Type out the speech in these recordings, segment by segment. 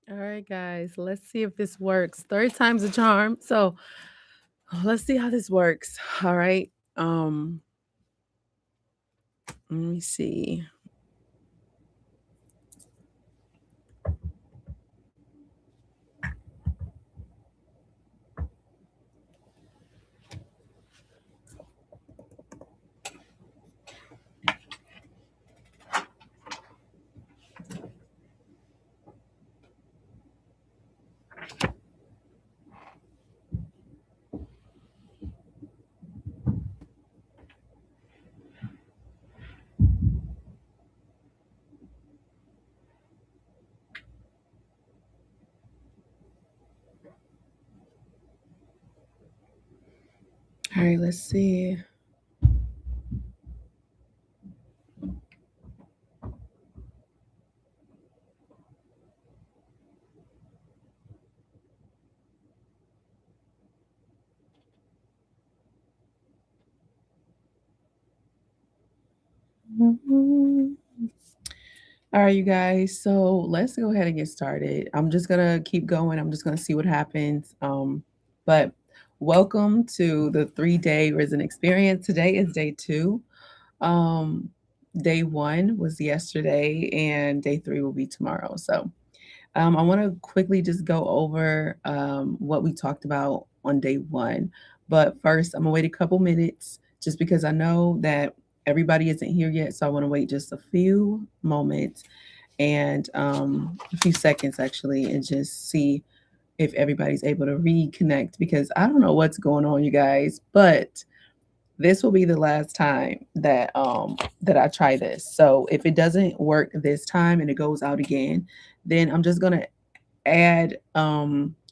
All right, guys, let's see if this works. Third time's a charm. So let's see how this works. All right. Let me see. All right, let's see. Mhm. All right, you guys. So let's go ahead and get started. I'm just gonna keep going. I'm just gonna see what happens. But welcome to the 3-day risen experience. Today is day two. Um, Day one was yesterday, and day three will be tomorrow. So I want to quickly just go over what we talked about on day one. But first, I'm going to wait a couple minutes just because I know that everybody isn't here yet. So I want to wait just a few moments and a few seconds actually and just see if everybody's able to reconnect because I don't know what's going on, you guys, but this will be the last time that I try this. So if it doesn't work this time and it goes out again, then I'm just gonna add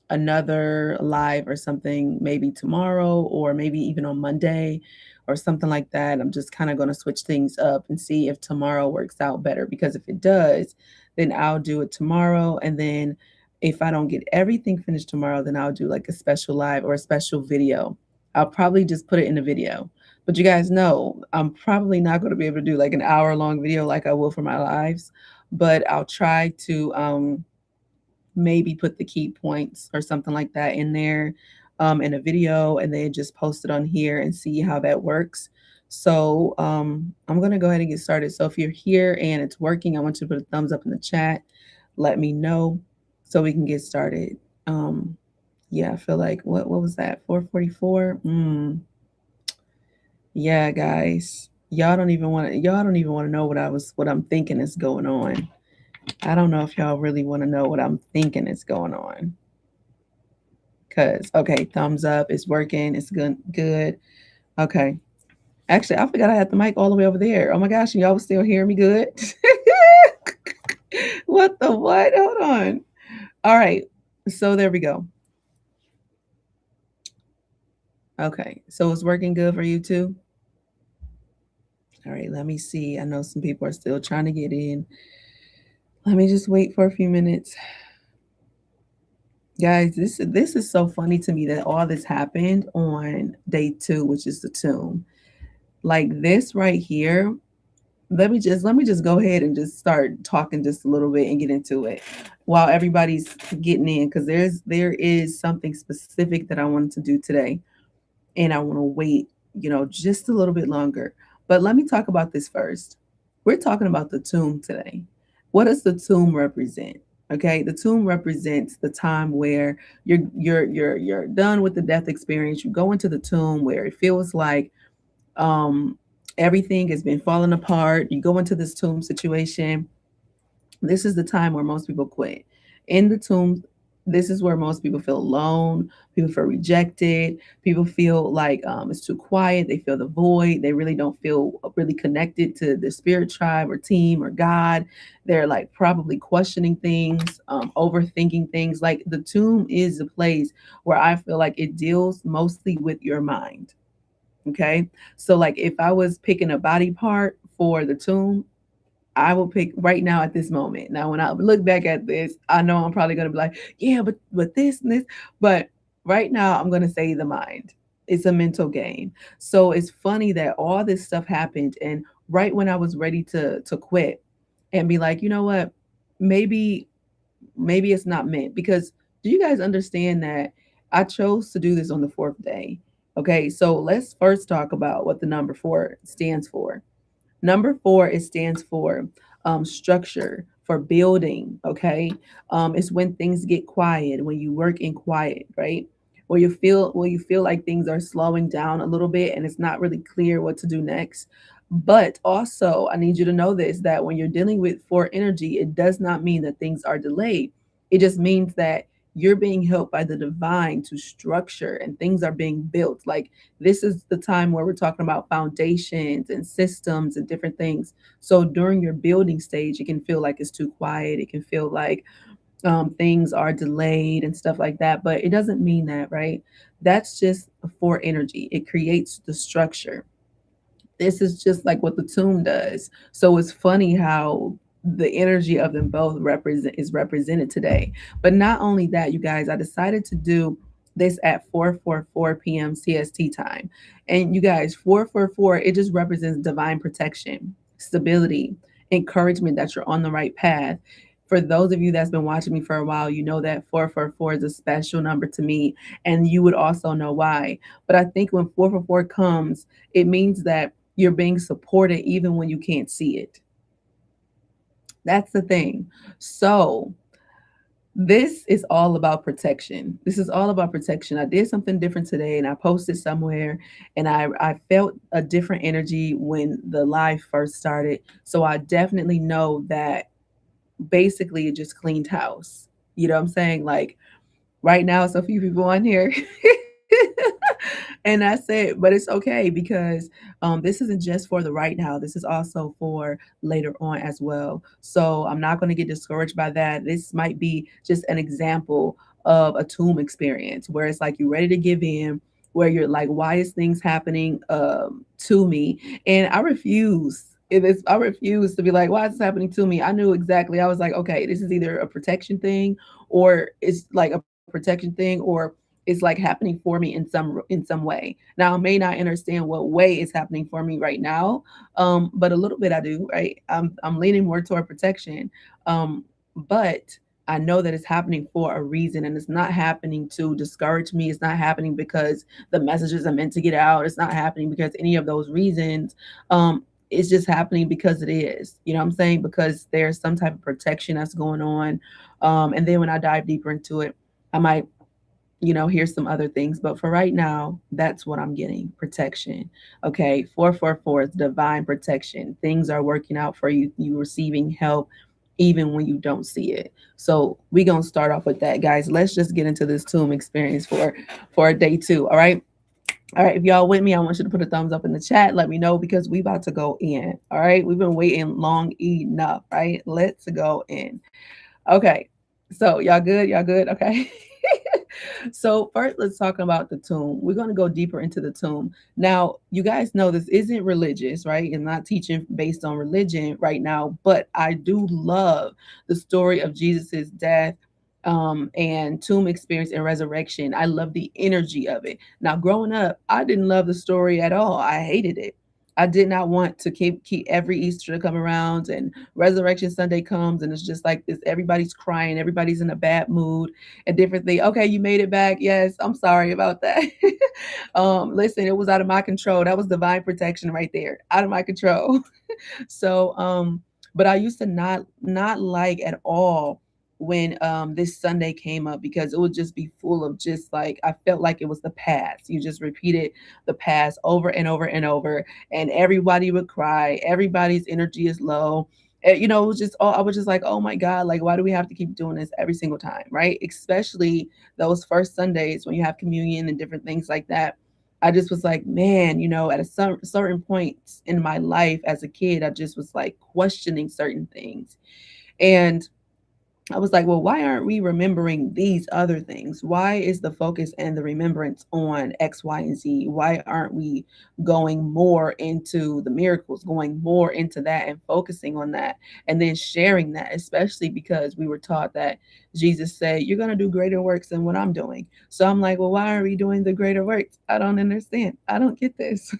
another live or something maybe tomorrow or maybe even on Monday or something like that. I'm just kind of going to switch things up and see if tomorrow works out better because if it does, then I'll do it tomorrow and then if I don't get everything finished tomorrow, then I'll do like a special live or a special video. I'll probably just put it in a video. But you guys know, I'm probably not going to be able to do like an hour long video like I will for my lives, but I'll try to maybe put the key points or something like that in there in a video and then just post it on here and see how that works. So I'm going to go ahead and get started. So if you're here and it's working, I want you to put a thumbs up in the chat. Let me know so we can get started. Um, yeah, I feel like what was that? 444. Yeah, guys. Y'all don't even want to know what I'm thinking is going on. I don't know if y'all really want to know what I'm thinking is going on. Cause okay, thumbs up. It's working. It's good. Good. Okay. Actually, I forgot I had the mic all the way over there. Oh my gosh, and y'all still hear me good? What the what? Hold on. All right. So there we go. Okay. So it's working good for you too. All right. Let me see. I know some people are still trying to get in. Let me just wait for a few minutes. Guys, this is so funny to me that all this happened on day two, which is the tomb. Like this right here, let me just go ahead and just start talking just a little bit and get into it while everybody's getting in because there is something specific that I wanted to do today and I want to wait, just a little bit longer. But let me talk about this first. We're talking about the tomb today. What does the tomb represent? Okay, the tomb represents the time where you're done with the death experience. You go into the tomb where it feels like um, everything has been falling apart. You go into this tomb situation. This is the time where most people quit. In the tomb, this is where most people feel alone. People feel rejected. People feel like it's too quiet. They feel the void. They really don't feel really connected to the spirit tribe or team or God. They're like probably questioning things, overthinking things. Like the tomb is a place where I feel like it deals mostly with your mind. Okay. So, like, if I was picking a body part for the tomb, I will pick right now at this moment. Now, when I look back at this, I know I'm probably going to be like, yeah, but this and this. But right now, I'm going to say the mind. It's a mental game. So it's funny that all this stuff happened, and right when I was ready to quit and be like, you know what, maybe maybe it's not meant. Because do you guys understand that I chose to do this on the fourth day? Okay, so let's first talk about what the number four stands for. Number four, it stands for structure, for building. Okay, it's when things get quiet, when you work in quiet, right? Where you feel like things are slowing down a little bit, and it's not really clear what to do next. But also, I need you to know this, that when you're dealing with four energy, it does not mean that things are delayed. It just means that you're being helped by the divine to structure and things are being built. Like, this is the time where we're talking about foundations and systems and different things. So during your building stage, it can feel like it's too quiet. It can feel like things are delayed and stuff like that. But it doesn't mean that, right? That's just for energy. It creates the structure. This is just like what the tomb does. So it's funny how the energy of them both represented today. But not only that, you guys, I decided to do this at 4:44 p.m. CST time. And you guys, 4:44, it just represents divine protection, stability, encouragement that you're on the right path. For those of you that's been watching me for a while, you know that 4:44 is a special number to me, and you would also know why. But I think when 4:44 comes, it means that you're being supported even when you can't see it. That's the thing. So, this is all about protection. This is all about protection. I did something different today and I posted somewhere, and I felt a different energy when the live first started. So I definitely know that basically it just cleaned house. You know what I'm saying? Like, right now, it's a few people on here. And that's it. But it's okay because this isn't just for the right now. This is also for later on as well. So I'm not going to get discouraged by that. This might be just an example of a tomb experience where it's like you're ready to give in, where you're like, why is things happening to me? And I refuse. I refuse to be like, why is this happening to me? I knew exactly. I was like, okay, this is either a protection thing, or it's like a protection thing, or it's like happening for me in some way. Now I may not understand what way it's happening for me right now, but a little bit I do. Right, I'm leaning more toward protection, but I know that it's happening for a reason, and it's not happening to discourage me. It's not happening because the messages are meant to get out. It's not happening because any of those reasons. It's just happening because it is. You know what I'm saying? Because there's some type of protection that's going on. And then when I dive deeper into it, I might, here's some other things. But for right now, that's what I'm getting: protection. Okay. 444 is divine protection. Things are working out for you. You receiving help even when you don't see it. So we're gonna start off with that, guys. Let's just get into this tomb experience for day two. All right. All right, if y'all with me, I want you to put a thumbs up in the chat. Let me know because we about to go in. All right, we've been waiting long enough. Right, let's go in. Okay, so y'all good? Y'all good? Okay. So first, let's talk about the tomb. We're going to go deeper into the tomb. Now, you guys know this isn't religious, right? And not teaching based on religion right now, but I do love the story of Jesus's death, and tomb experience and resurrection. I love the energy of it. Now, growing up, I didn't love the story at all. I hated it. I did not want to keep every Easter to come around and Resurrection Sunday comes, and it's just like this. Everybody's crying, everybody's in a bad mood, and different thing. Okay, you made it back. Yes, I'm sorry about that. Listen, it was out of my control. That was divine protection right there, out of my control. So, but I used to not like at all when this Sunday came up, because it would just be full of, just like, I felt like it was the past. You just repeated the past over and over and over, and everybody would cry. Everybody's energy is low. It was just all, I was just like, oh my God, like, why do we have to keep doing this every single time, right? Especially those first Sundays when you have communion and different things like that. I just was like, man, at certain points in my life as a kid, I just was like questioning certain things. And I was like, well, why aren't we remembering these other things? Why is the focus and the remembrance on X, Y, and Z? Why aren't we going more into the miracles, going more into that and focusing on that, and then sharing that, especially because we were taught that Jesus said, you're going to do greater works than what I'm doing. So I'm like, well, why are we doing the greater works? I don't understand. I don't get this.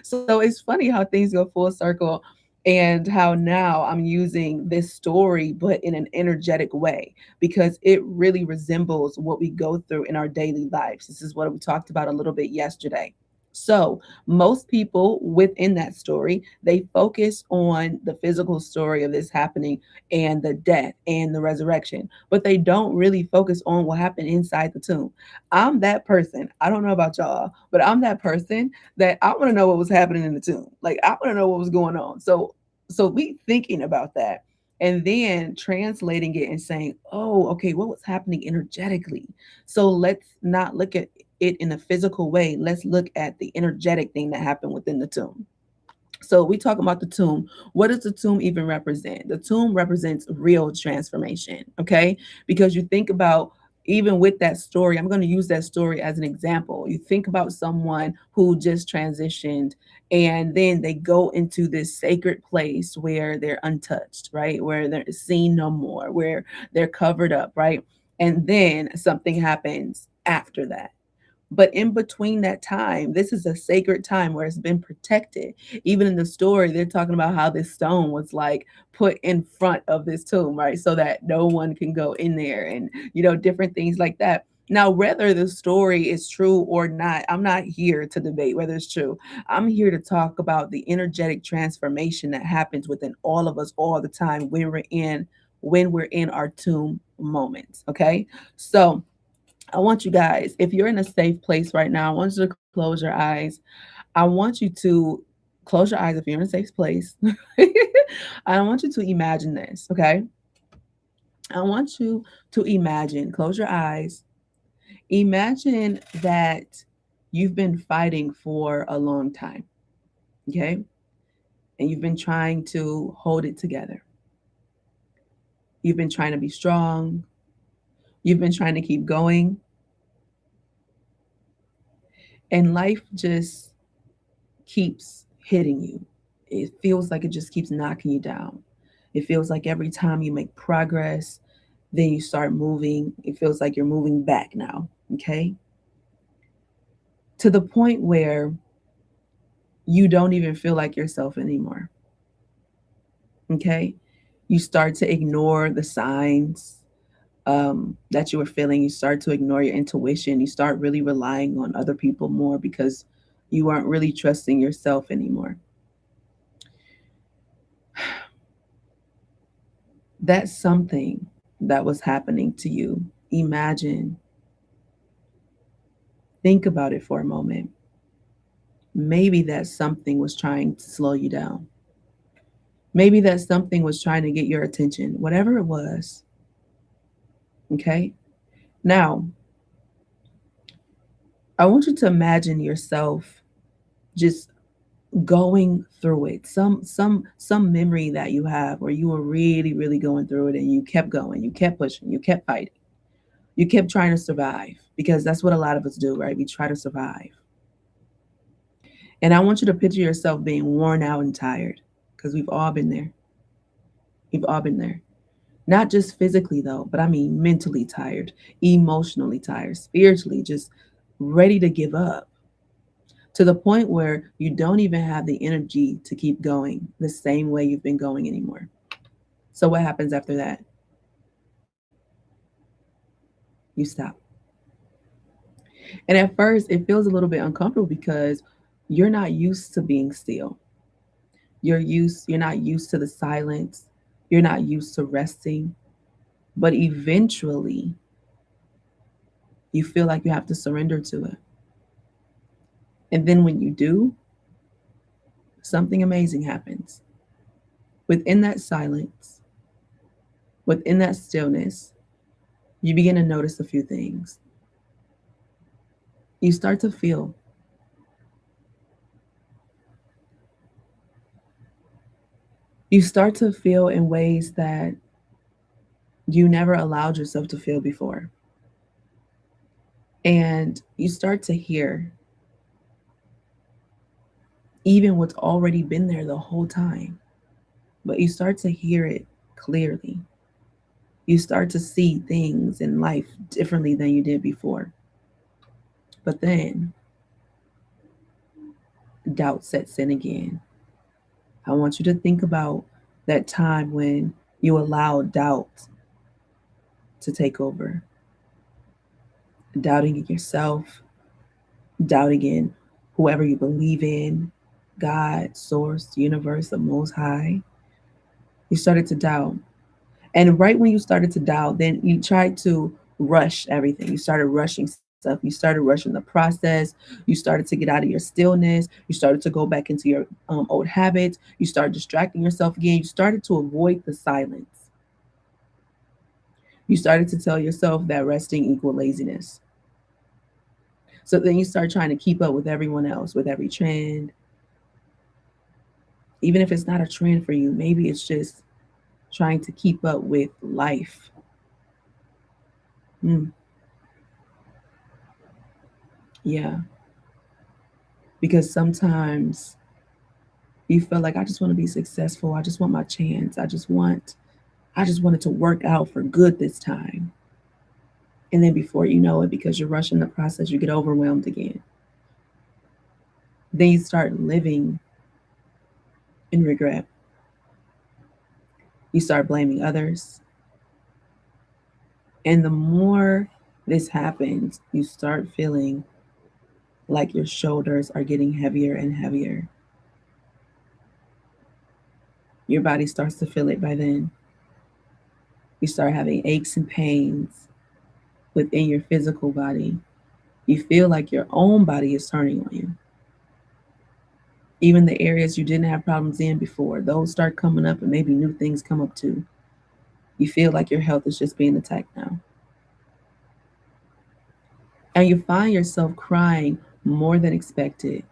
So it's funny how things go full circle. and how now I'm using this story, but in an energetic way, because it really resembles what we go through in our daily lives. This is what we talked about a little bit yesterday. So, most people within that story, they focus on the physical story of this happening and the death and the resurrection, but they don't really focus on what happened inside the tomb. I'm that person. I don't know about y'all, but I'm that person that I want to know what was happening in the tomb. Like, I want to know what was going on. So be thinking about that and then translating it and saying, oh, okay, what was happening energetically? So let's not look at it in a physical way. Let's look at the energetic thing that happened within the tomb. So we talk about the tomb. What does the tomb even represent? The tomb represents real transformation, okay? Because you think about, even with that story, I'm going to use that story as an example. You think about someone who just transitioned and then they go into this sacred place where they're untouched, right? Where they're seen no more, where they're covered up, right? And then something happens after that. But in between that time, this is a sacred time where it's been protected. Even in the story, they're talking about how this stone was like put in front of this tomb, right? So that no one can go in there and, different things like that. Now, whether the story is true or not, I'm not here to debate whether it's true. I'm here to talk about the energetic transformation that happens within all of us all the time when we're in our tomb moments. Okay. So I want you guys, if you're in a safe place right now, I want you to close your eyes. I want you to close your eyes if you're in a safe place. I want you to imagine this, okay? I want you to imagine, close your eyes. Imagine that you've been fighting for a long time, okay? And you've been trying to hold it together. You've been trying to be strong. You've been trying to keep going. And life just keeps hitting you. It feels like it just keeps knocking you down. It feels like every time you make progress, then you start moving. It feels like you're moving back now, okay? To the point where you don't even feel like yourself anymore, okay? You start to ignore the signs that you were feeling. You start to ignore your intuition. You start really relying on other people more because you aren't really trusting yourself anymore. That's something that was happening to you. Imagine, think about it for a moment. Maybe that something was trying to slow you down. Maybe that something was trying to get your attention, whatever it was. Okay. Now, I want you to imagine yourself just going through it. Some memory that you have where you were really, really going through it and you kept going, you kept pushing, you kept fighting, you kept trying to survive because that's what a lot of us do, right? We try to survive. And I want you to picture yourself being worn out and tired because we've all been there. We've all been there. Not just physically, though, but I mean mentally tired, emotionally tired, spiritually just ready to give up to the point where you don't even have the energy to keep going the same way you've been going anymore. So, what happens after that? You stop. And at first, it feels a little bit uncomfortable because you're not used to being still. You're not used to the silence. You're not used to resting. But eventually, you feel like you have to surrender to it. And then when you do, something amazing happens. Within that silence, within that stillness, you begin to notice a few things. You start to feel. You start to feel in ways that you never allowed yourself to feel before. And you start to hear even what's already been there the whole time, but you start to hear it clearly. You start to see things in life differently than you did before. But then doubt sets in again. I want you to think about that time when you allowed doubt to take over, doubting in yourself, doubting in whoever you believe in, God, source, universe, the most high. You started to doubt. And right when you started to doubt, then you tried to rush everything. You started rushing stuff. You started rushing the process. You started to get out of your stillness. You started to go back into your old habits. You started distracting yourself again. You started to avoid the silence. You started to tell yourself that resting equal laziness. So then you start trying to keep up with everyone else, with every trend, even if it's not a trend for you. Maybe it's just trying to keep up with life. Mm, yeah, because sometimes you feel like I just want to be successful. I just want my chance. I just want it to work out for good this time. And then before you know it, because you're rushing the process, you get overwhelmed again. Then you start living in regret. You start blaming others. And the more this happens, you start feeling like your shoulders are getting heavier and heavier. Your body starts to feel it by then. You start having aches and pains within your physical body. You feel like your own body is turning on you. Even the areas you didn't have problems in before, those start coming up and maybe new things come up too. You feel like your health is just being attacked now. And you find yourself crying more than expected,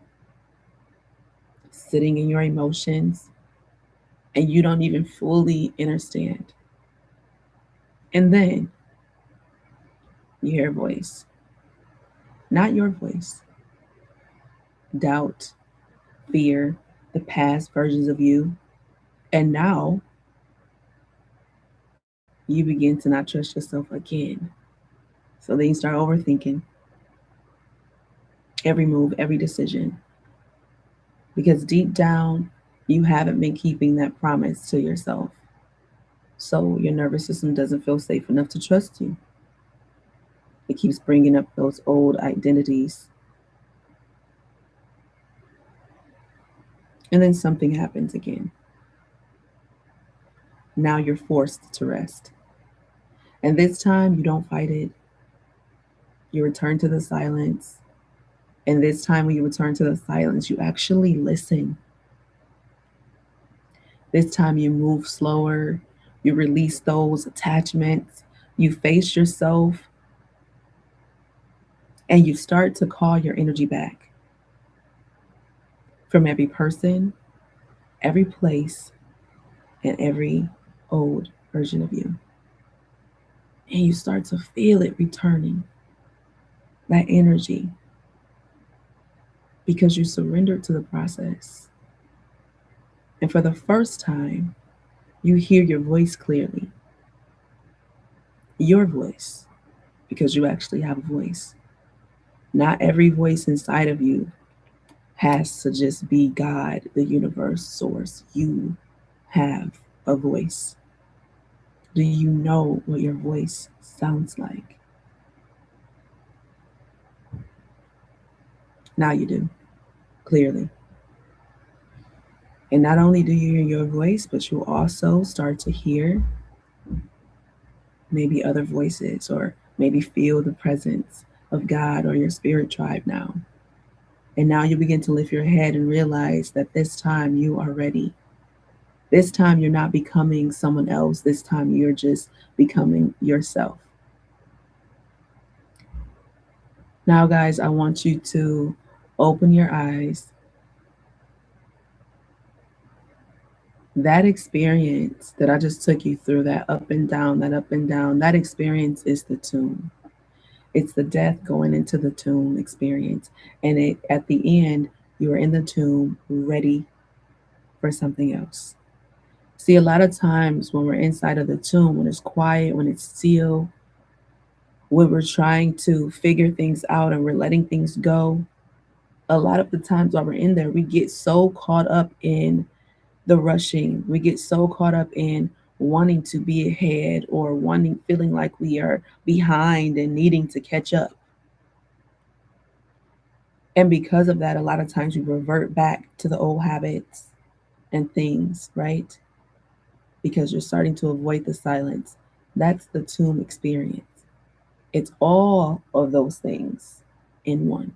sitting in your emotions, and you don't even fully understand. And then you hear a voice, not your voice, doubt, fear, the past versions of you. And now you begin to not trust yourself again. So then you start overthinking every move, every decision, because deep down, you haven't been keeping that promise to yourself. So your nervous system doesn't feel safe enough to trust you. It keeps bringing up those old identities. And then something happens again. Now you're forced to rest. And this time, you don't fight it. You return to the silence. And this time, when you return to the silence, you actually listen. This time, you move slower. You release those attachments. You face yourself. And you start to call your energy back from every person, every place, and every old version of you. And you start to feel it returning, that energy, because you surrendered to the process. And for the first time, you hear your voice clearly. Your voice, because you actually have a voice. Not every voice inside of you has to just be God, the universe, source. You have a voice. Do you know what your voice sounds like? Now you do, clearly. And not only do you hear your voice, but you also start to hear maybe other voices, or maybe feel the presence of God or your spirit tribe now. And now you begin to lift your head and realize that this time you are ready. This time you're not becoming someone else. This time you're just becoming yourself. Now, guys, I want you to open your eyes. That experience that I just took you through, that up and down, that up and down, that experience is the tomb. It's the death going into the tomb experience. And at the end, you are in the tomb ready for something else. See, a lot of times when we're inside of the tomb, when it's quiet, when it's still, when we're trying to figure things out and we're letting things go, a lot of the times while we're in there, we get so caught up in the rushing. We get so caught up in wanting to be ahead or feeling like we are behind and needing to catch up. And because of that, a lot of times we revert back to the old habits and things, right? Because you're starting to avoid the silence. That's the tomb experience. It's all of those things in one.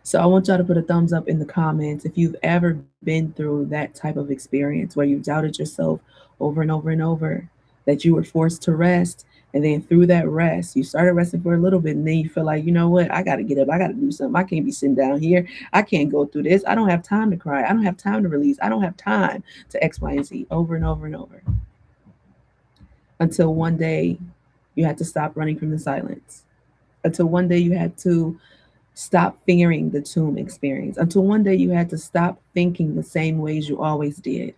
So I want y'all to put a thumbs up in the comments if you've ever been through that type of experience where you've doubted yourself over and over and over, that you were forced to rest. And then through that rest, you started resting for a little bit, and then you feel like, you know what, I got to get up. I got to do something. I can't be sitting down here. I can't go through this. I don't have time to cry. I don't have time to release. I don't have time to X, Y, and Z over and over and over. Until one day you had to stop running from the silence. Until one day you had to stop fearing the tomb experience. Until one day you had to stop thinking the same ways you always did.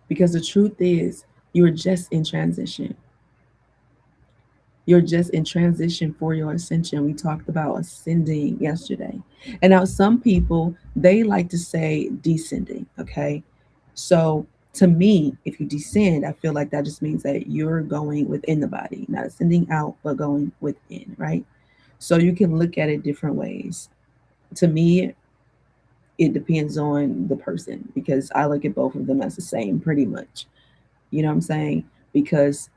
Because the truth is, you're just in transition. You're just in transition for your ascension. We talked about ascending yesterday. And now some people, they like to say descending, okay? So to me, if you descend, I feel like that just means that you're going within the body, not ascending out, but going within, right? So you can look at it different ways. To me, it depends on the person because I look at both of them as the same pretty much. You know what I'm saying? Because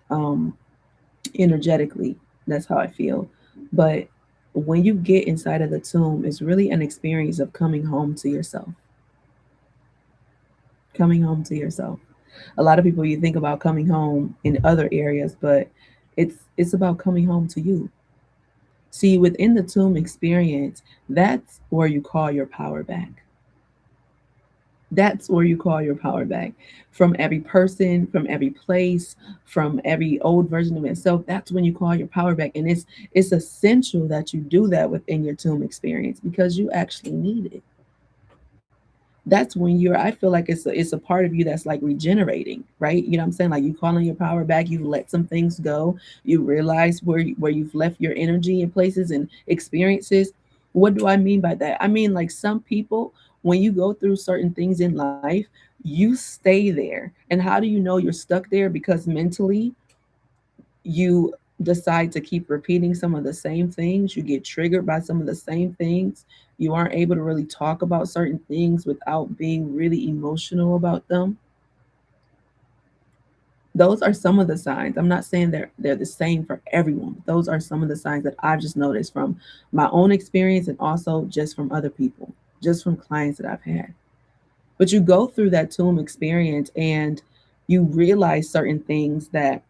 energetically, that's how I feel. But when you get inside of the tomb, it's really an experience of coming home to yourself. Coming home to yourself. A lot of people, you think about coming home in other areas, but it's about coming home to you. See, within the tomb experience, that's where you call your power back. That's where you call your power back. From every person, from every place, from every old version of yourself. That's when you call your power back. And it's essential that you do that within your tomb experience because you actually need it. That's when you're, I feel like it's a part of you that's like regenerating, right? You know what I'm saying? Like you calling your power back, you let some things go, you realize where you've left your energy in places and experiences. What do I mean by that? I mean, like some people, when you go through certain things in life, you stay there. And how do you know you're stuck there? Because mentally you decide to keep repeating some of the same things, you get triggered by some of the same things, you aren't able to really talk about certain things without being really emotional about them. Those are some of the signs. I'm not saying they're the same for everyone. But those are some of the signs that I've just noticed from my own experience and also just from other people, just from clients that I've had. But you go through that tomb experience and you realize certain things that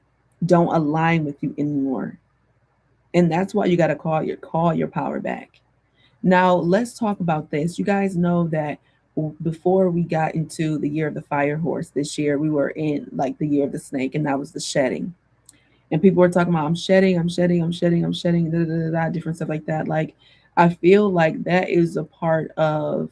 don't align with you anymore. And that's why you got to call your power back. Now, let's talk about this. You guys know that before we got into the year of the fire horse this year, we were in like the year of the snake, and that was the shedding. And people were talking about, I'm shedding, I'm shedding, I'm shedding, I'm shedding, da, da, da, da, different stuff like that. Like, I feel like that is a part of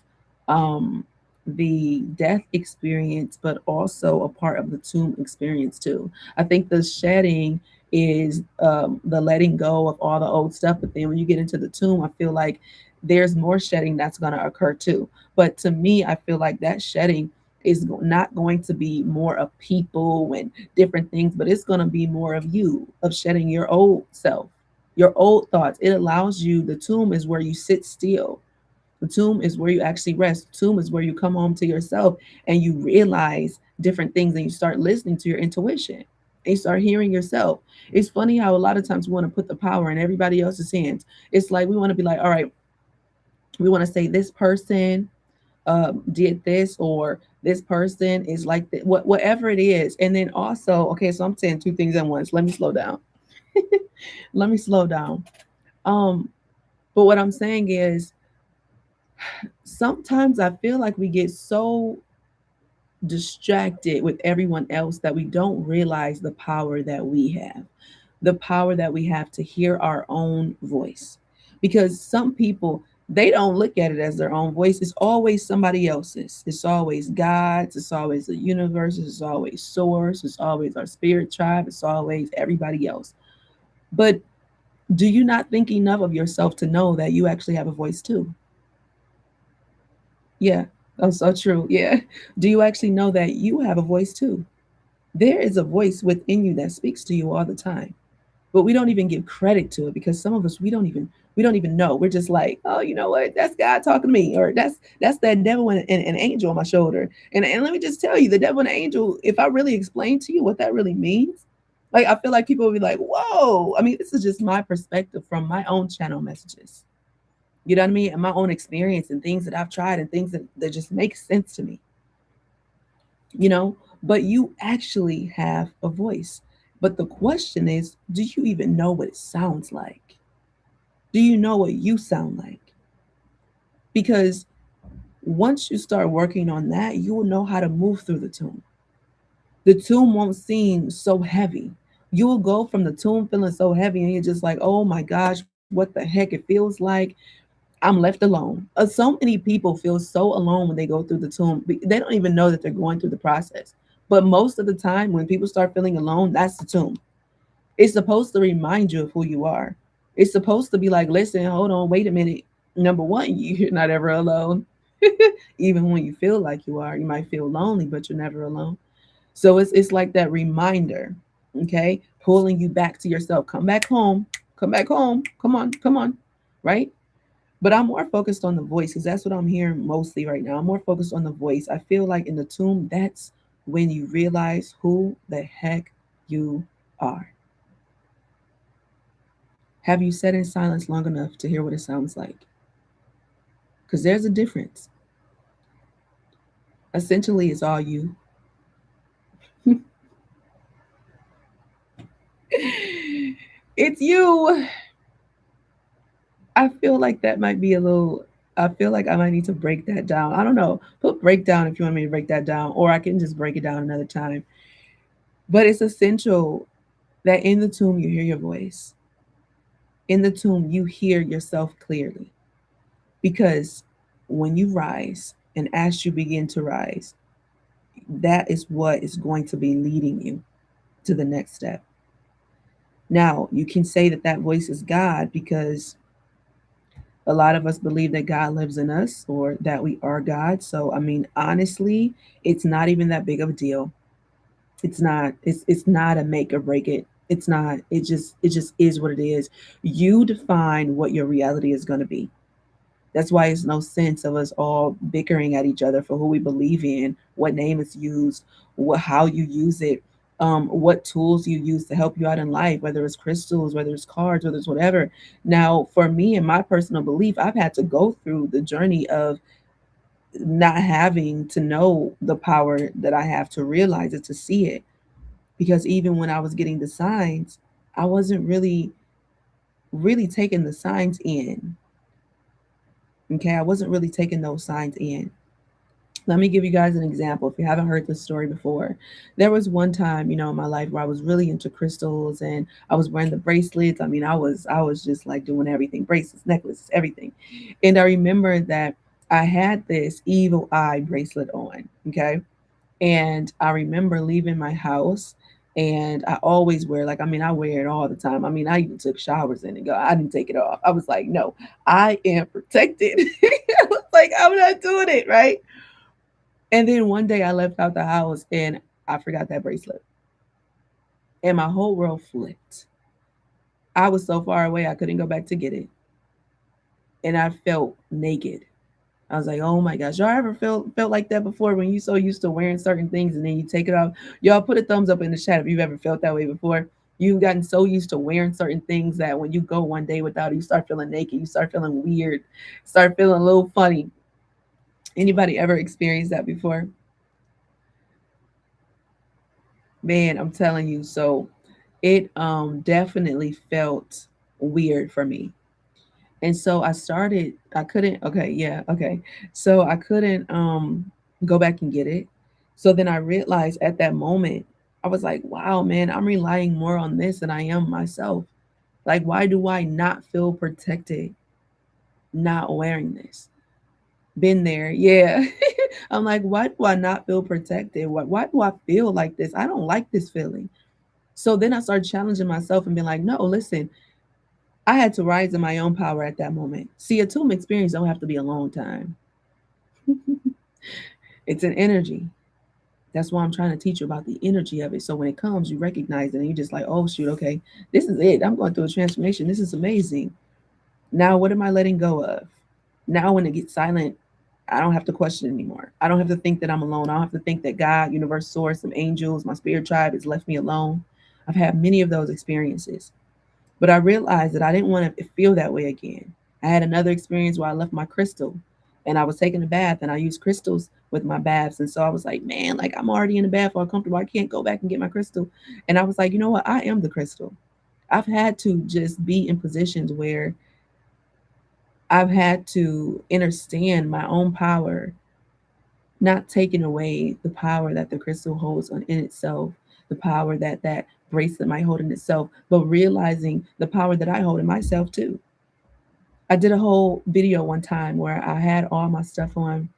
um, the death experience, but also a part of the tomb experience too. I think the shedding is the letting go of all the old stuff. But then when you get into the tomb, I feel like there's more shedding that's going to occur too. But to me, I feel like that shedding is not going to be more of people and different things, but it's going to be more of you, of shedding your old self, your old thoughts. It allows you, the tomb is where you sit still. The tomb is where you actually rest. The tomb is where you come home to yourself and you realize different things and you start listening to your intuition and you start hearing yourself. It's funny how a lot of times we want to put the power in everybody else's hands. It's like we want to be like, all right, we want to say this person did this or this person is like whatever it is. And then also, okay, so I'm saying two things at once. Let me slow down. Let me slow down. Um, but what I'm saying is sometimes I feel like we get so distracted with everyone else that we don't realize the power that we have, the power that we have to hear our own voice. Because some people, they don't look at it as their own voice. It's always somebody else's. It's always God's. It's always the universe. It's always source. It's always our spirit tribe. It's always everybody else. But do you not think enough of yourself to know that you actually have a voice too? Yeah. Oh, so true. Yeah. Do you actually know that you have a voice too? There is a voice within you that speaks to you all the time, but we don't even give credit to it because some of us we don't even know. We're just like, oh, you know what? That's God talking to me, or that's that devil and an angel on my shoulder. And let me just tell you, the devil and the angel. If I really explain to you what that really means, like I feel like people will be like, whoa. I mean, this is just my perspective from my own channel messages. You know what I mean? And my own experience and things that I've tried and things that just make sense to me, you know? But you actually have a voice. But the question is, do you even know what it sounds like? Do you know what you sound like? Because once you start working on that, you will know how to move through the tomb. The tomb won't seem so heavy. You will go from the tomb feeling so heavy and you're just like, oh my gosh, what the heck? It feels like I'm left alone. So many people feel so alone when they go through the tomb. They don't even know that they're going through the process. But most of the time, when people start feeling alone, that's the tomb. It's supposed to remind you of who you are. It's supposed to be like, listen, hold on, wait a minute. Number one, you're not ever alone. Even when you feel like you are, you might feel lonely, but you're never alone. So it's like that reminder, okay, pulling you back to yourself. Come back home. Come back home. Come on, come on, right? But I'm more focused on the voice because that's what I'm hearing mostly right now. I'm more focused on the voice. I feel like in the tomb, that's when you realize who the heck you are. Have you sat in silence long enough to hear what it sounds like? Because there's a difference. Essentially, it's all you. It's you. I feel like that might be a little. I feel like I might need to break that down. I don't know. Put breakdown if you want me to break that down, or I can just break it down another time. But it's essential that in the tomb you hear your voice. In the tomb you hear yourself clearly. Because when you rise and as you begin to rise, that is what is going to be leading you to the next step. Now, you can say that that voice is God because a lot of us believe that God lives in us or that we are God. So, I mean, honestly, it's not even that big of a deal. It's not a make or break it. It's not. It just is what it is. You define what your reality is going to be. That's why it's no sense of us all bickering at each other for who we believe in, what name is used, how you use it, what tools you use to help you out in life, whether it's crystals, whether it's cards, whether it's whatever. Now, for me and my personal belief, I've had to go through the journey of not having to know the power that I have to realize it, to see it. Because even when I was getting the signs, I wasn't really taking the signs in. Okay, I wasn't really taking those signs in. Let me give you guys an example if you haven't heard this story before. There was one time, in my life where I was really into crystals and I was wearing the bracelets. I mean, I was just like doing everything, bracelets, necklaces, everything. And I remember that I had this evil eye bracelet on, okay? And I remember leaving my house and I always wear, like, I mean, I wear it all the time. I mean, I even took showers in it. Go, I didn't take it off. I was like, no, I am protected. I was like, I'm not doing it, right? And then one day I left out the house and I forgot that bracelet. And my whole world flipped. I was so far away I couldn't go back to get it. And I felt naked. I was like, oh my gosh. Y'all ever felt like that before when you so used to wearing certain things and then you take it off? Y'all put a thumbs up in the chat if you've ever felt that way before. You've gotten so used to wearing certain things that when you go one day without it, you start feeling naked, you start feeling weird, start feeling a little funny. Anybody ever experienced that before? Man, I'm telling you. So it definitely felt weird for me. And so I couldn't, okay, yeah, okay. So I couldn't go back and get it. So then I realized at that moment, I was like, wow, man, I'm relying more on this than I am myself. Like, why do I not feel protected not wearing this? Been there, yeah. I'm like, why do I not feel protected? Why do I feel like this? I don't like this feeling. So then I started challenging myself and being like, no, listen, I had to rise in my own power at that moment. See, a tomb experience don't have to be a long time. It's an energy. That's why I'm trying to teach you about the energy of it. So when it comes, you recognize it and you're just like, oh, shoot, okay, this is it. I'm going through a transformation. This is amazing. Now, what am I letting go of? Now, when it gets silent, I don't have to question anymore. I don't have to think that I'm alone. I don't have to think that God, universe, source, some angels, my spirit tribe has left me alone. I've had many of those experiences. But I realized that I didn't want to feel that way again. I had another experience where I left my crystal and I was taking a bath and I used crystals with my baths. And so I was like, man, like I'm already in the bath all comfortable. I can't go back and get my crystal. And I was like, you know what? I am the crystal. I've had to just be in positions where I've had to understand my own power, not taking away the power that the crystal holds on in itself, the power that that bracelet might hold in itself, but realizing the power that I hold in myself too. I did a whole video one time where I had all my stuff on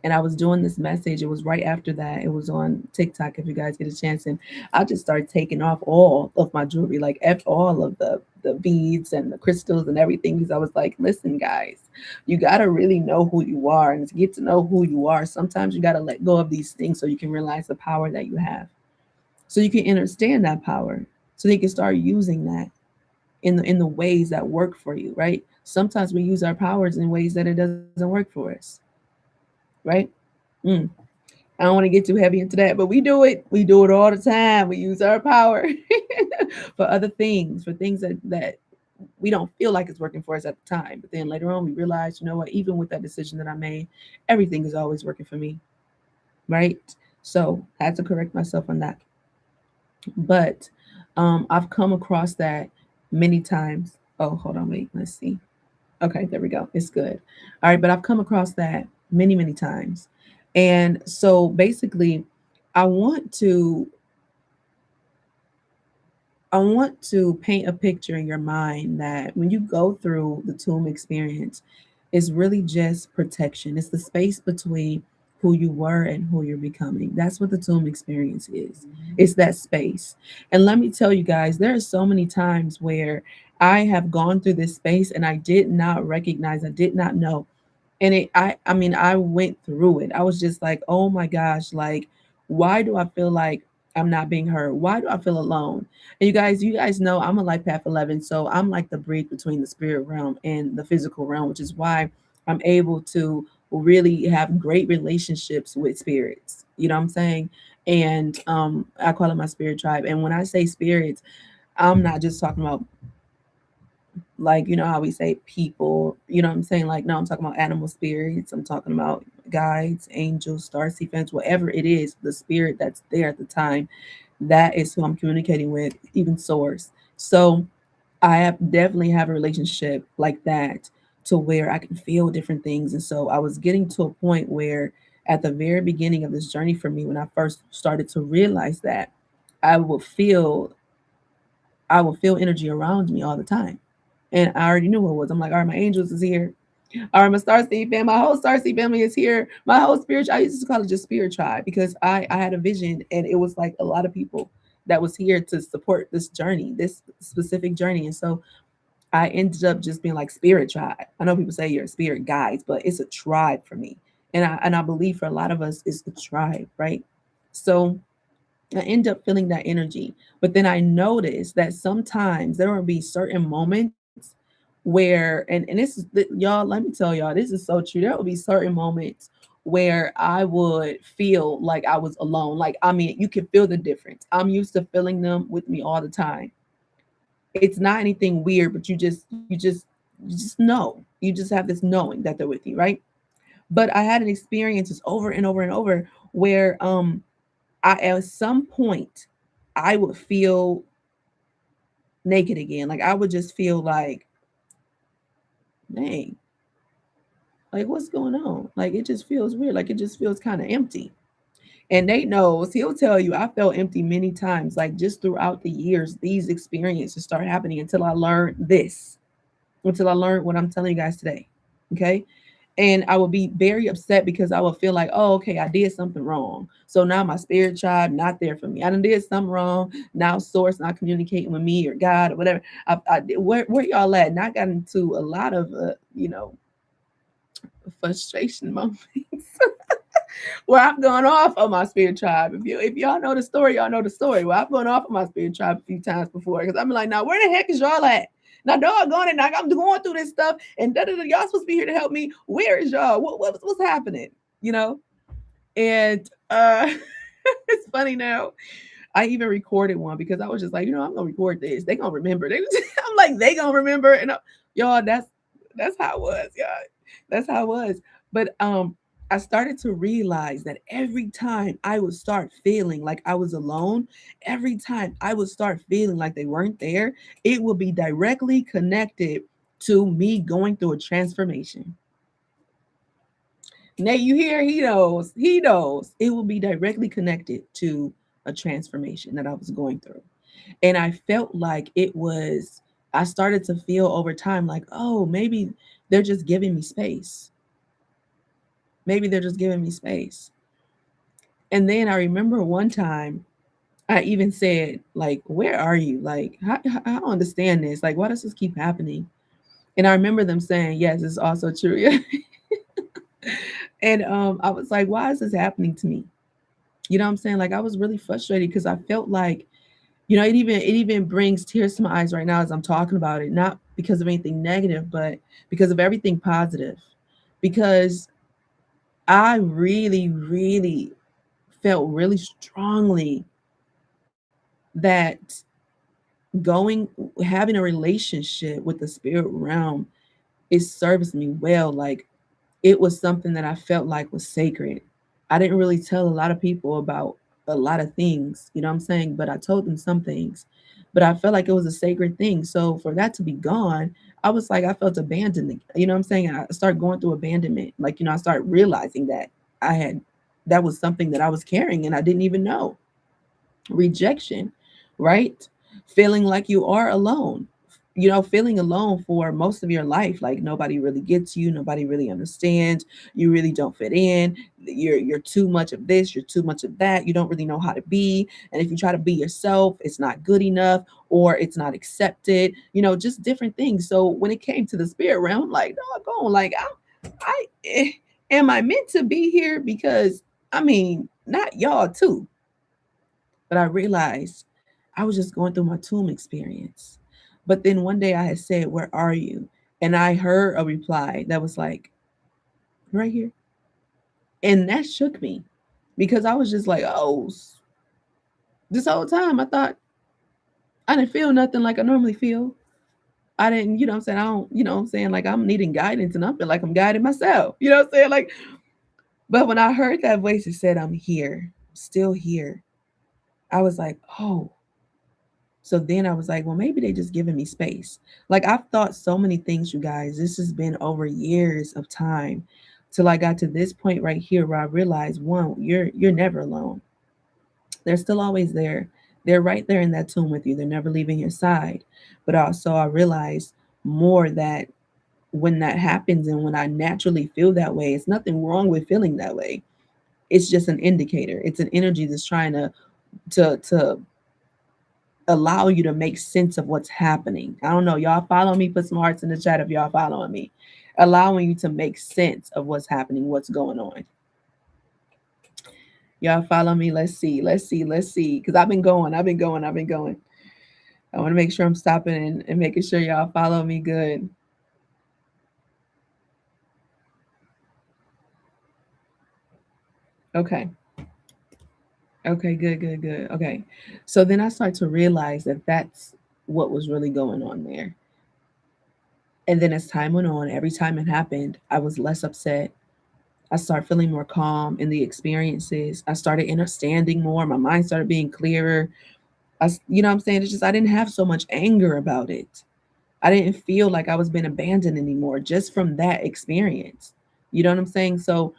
and I was doing this message. It was right after that. It was on TikTok if you guys get a chance. And I just started taking off all of my jewelry, like all of the beads and the crystals and everything. Because I was like, listen, guys, you gotta really know who you are. And to get to know who you are, sometimes you gotta let go of these things so you can realize the power that you have. So you can understand that power. So you can start using that in the ways that work for you, right? Sometimes we use our powers in ways that it doesn't work for us, right? Mm. I don't want to get too heavy into that, but we do it. We do it all the time. We use our power for other things, for things that we don't feel like it's working for us at the time. But then later on, we realize, you know what? Even with that decision that I made, everything is always working for me, right? So I had to correct myself on that. But I've come across that many times. Oh, hold on, wait, let's see. Okay, there we go. It's good. All right, but I've come across that many, many times. And so basically, I want to I want to paint a picture in your mind that when you go through the tomb experience, it's really just protection. It's the space between who you were and who you're becoming. That's what the tomb experience is. It's that space. And let me tell you guys, there are so many times where I have gone through this space and I did not recognize, I did not know. And I mean, I went through it. I was just like, oh my gosh, like, why do I feel like I'm not being heard? Why do I feel alone? And you guys know I'm a life path 11, so I'm like the bridge between the spirit realm and the physical realm, which is why I'm able to really have great relationships with spirits. You know what I'm saying? And I call it my spirit tribe. And when I say spirits, I'm not just talking about, like, you know how we say people, you know what I'm saying? Like, no, I'm talking about animal spirits. I'm talking about guides, angels, starseed fans, whatever it is, the spirit that's there at the time. That is who I'm communicating with, even source. So I have definitely have a relationship like that to where I can feel different things. And so I was getting to a point where at the very beginning of this journey for me, when I first started to realize that, I would feel I would feel energy around me all the time. And I already knew what it was. I'm like, all right, my angels is here. All right, my Starseed family, my whole Starseed family is here. My whole spirit, I used to call it just spirit tribe because I had a vision and it was like a lot of people that was here to support this journey, this specific journey. And so I ended up just being like spirit tribe. I know people say you're a spirit guides, but it's a tribe for me. And I believe for a lot of us it's a tribe, right? So I end up feeling that energy. But then I noticed that sometimes there will be certain moments where, and this is, y'all, let me tell y'all, this is so true. There will be certain moments where I would feel like I was alone. Like, I mean, you can feel the difference. I'm used to feeling them with me all the time. It's not anything weird, but you just know. You just have this knowing that they're with you, right? But I had an experiences over and over and over where I at some point I would feel naked again. Like I would just feel like, dang, like what's going on? Like it just feels weird. Like it just feels kind of empty. And Nate knows, he'll tell you I felt empty many times, like just throughout the years, these experiences start happening until I learned this, until I learned what I'm telling you guys today. Okay. And I would be very upset because I would feel like, oh, okay, I did something wrong. So now my spirit tribe not there for me. I done did something wrong. Now source not communicating with me or God or whatever. Where y'all at? And I got into a lot of, frustration moments where I've gone off on my spirit tribe. If y'all know the story, y'all know the story. Well, I've gone off on my spirit tribe a few times before because I'm like, now where the heck is y'all at? Now, doggone it, now I'm going through this stuff, and y'all supposed to be here to help me. Where is y'all? What's happening? You know? And it's funny now. I even recorded one because I was just like, I'm gonna record this. They gonna remember. I'm like, they gonna remember, and y'all, that's how it was, y'all. That's how it was. But I started to realize that every time I would start feeling like I was alone, every time I would start feeling like they weren't there, it would be directly connected to me going through a transformation. Nate, you hear? He knows. He knows. It will be directly connected to a transformation that I was going through. And I felt like I started to feel over time like, oh, maybe they're just giving me space. Maybe they're just giving me space. And then I remember one time I even said, like, where are you? Like, I don't understand this. Like, why does this keep happening? And I remember them saying, yes, it's also true. And I was like, why is this happening to me? You know what I'm saying? Like I was really frustrated because I felt like, it even brings tears to my eyes right now as I'm talking about it, not because of anything negative, but because of everything positive. Because I really, really felt really strongly that going having a relationship with the spirit realm, it serves me well. Like it was something that I felt like was sacred. I didn't really tell a lot of people about a lot of things, you know what I'm saying? But I told them some things. But I felt like it was a sacred thing. So for that to be gone, I was like, I felt abandoned. You know what I'm saying? I started going through abandonment. Like, I started realizing that that was something that I was carrying and I didn't even know. Rejection, right? Feeling like you are alone, feeling alone for most of your life, like nobody really gets you, nobody really understands, you really don't fit in, you're too much of this, you're too much of that, you don't really know how to be, and if you try to be yourself, it's not good enough or it's not accepted, just different things. So when it came to the spirit realm, I'm like, doggone, like am I meant to be here? Because I mean, not y'all too, but I realized I was just going through my tomb experience. But then one day I had said, where are you? And I heard a reply that was like, right here. And that shook me because I was just like, oh, this whole time I thought I didn't feel nothing like I normally feel. I didn't, you know what I'm saying? I don't, you know what I'm saying? Like I'm needing guidance and I feel like I'm guiding myself. You know what I'm saying? Like, but when I heard that voice that said, I'm here, still here, I was like, oh, so then I was like, well, maybe they just giving me space. Like I've thought so many things, you guys. This has been over years of time till I got to this point right here where I realized, one, you're never alone. They're still always there. They're right there in that tomb with you. They're never leaving your side. But also I realized more that when that happens and when I naturally feel that way, it's nothing wrong with feeling that way. It's just an indicator. It's an energy that's trying to allow you to make sense of what's happening. I don't know. Y'all follow me? Put some hearts in the chat if y'all following me. Allowing you to make sense of what's happening, what's going on. Y'all follow me? Let's see. Let's see. Let's see. Because I've been going. I've been going. I've been going. I want to make sure I'm stopping and making sure y'all follow me good. Okay. Okay, good, good, good. Okay. So then I start to realize that that's what was really going on there. And then as time went on, every time it happened, I was less upset. I started feeling more calm in the experiences. I started understanding more. My mind started being clearer. You know what I'm saying? It's just, I didn't have so much anger about it. I didn't feel like I was being abandoned anymore just from that experience. You know what I'm saying? So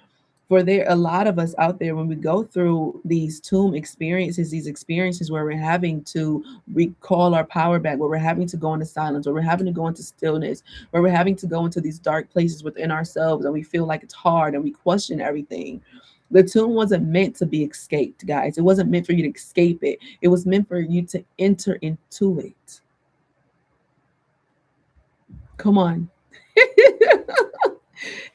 for there a lot of us out there, when we go through these tomb experiences, these experiences where we're having to recall our power back, where we're having to go into silence, where we're having to go into stillness, where we're having to go into these dark places within ourselves and we feel like it's hard and we question everything. The tomb wasn't meant to be escaped, guys. It wasn't meant for you to escape it. It was meant for you to enter into it. Come on.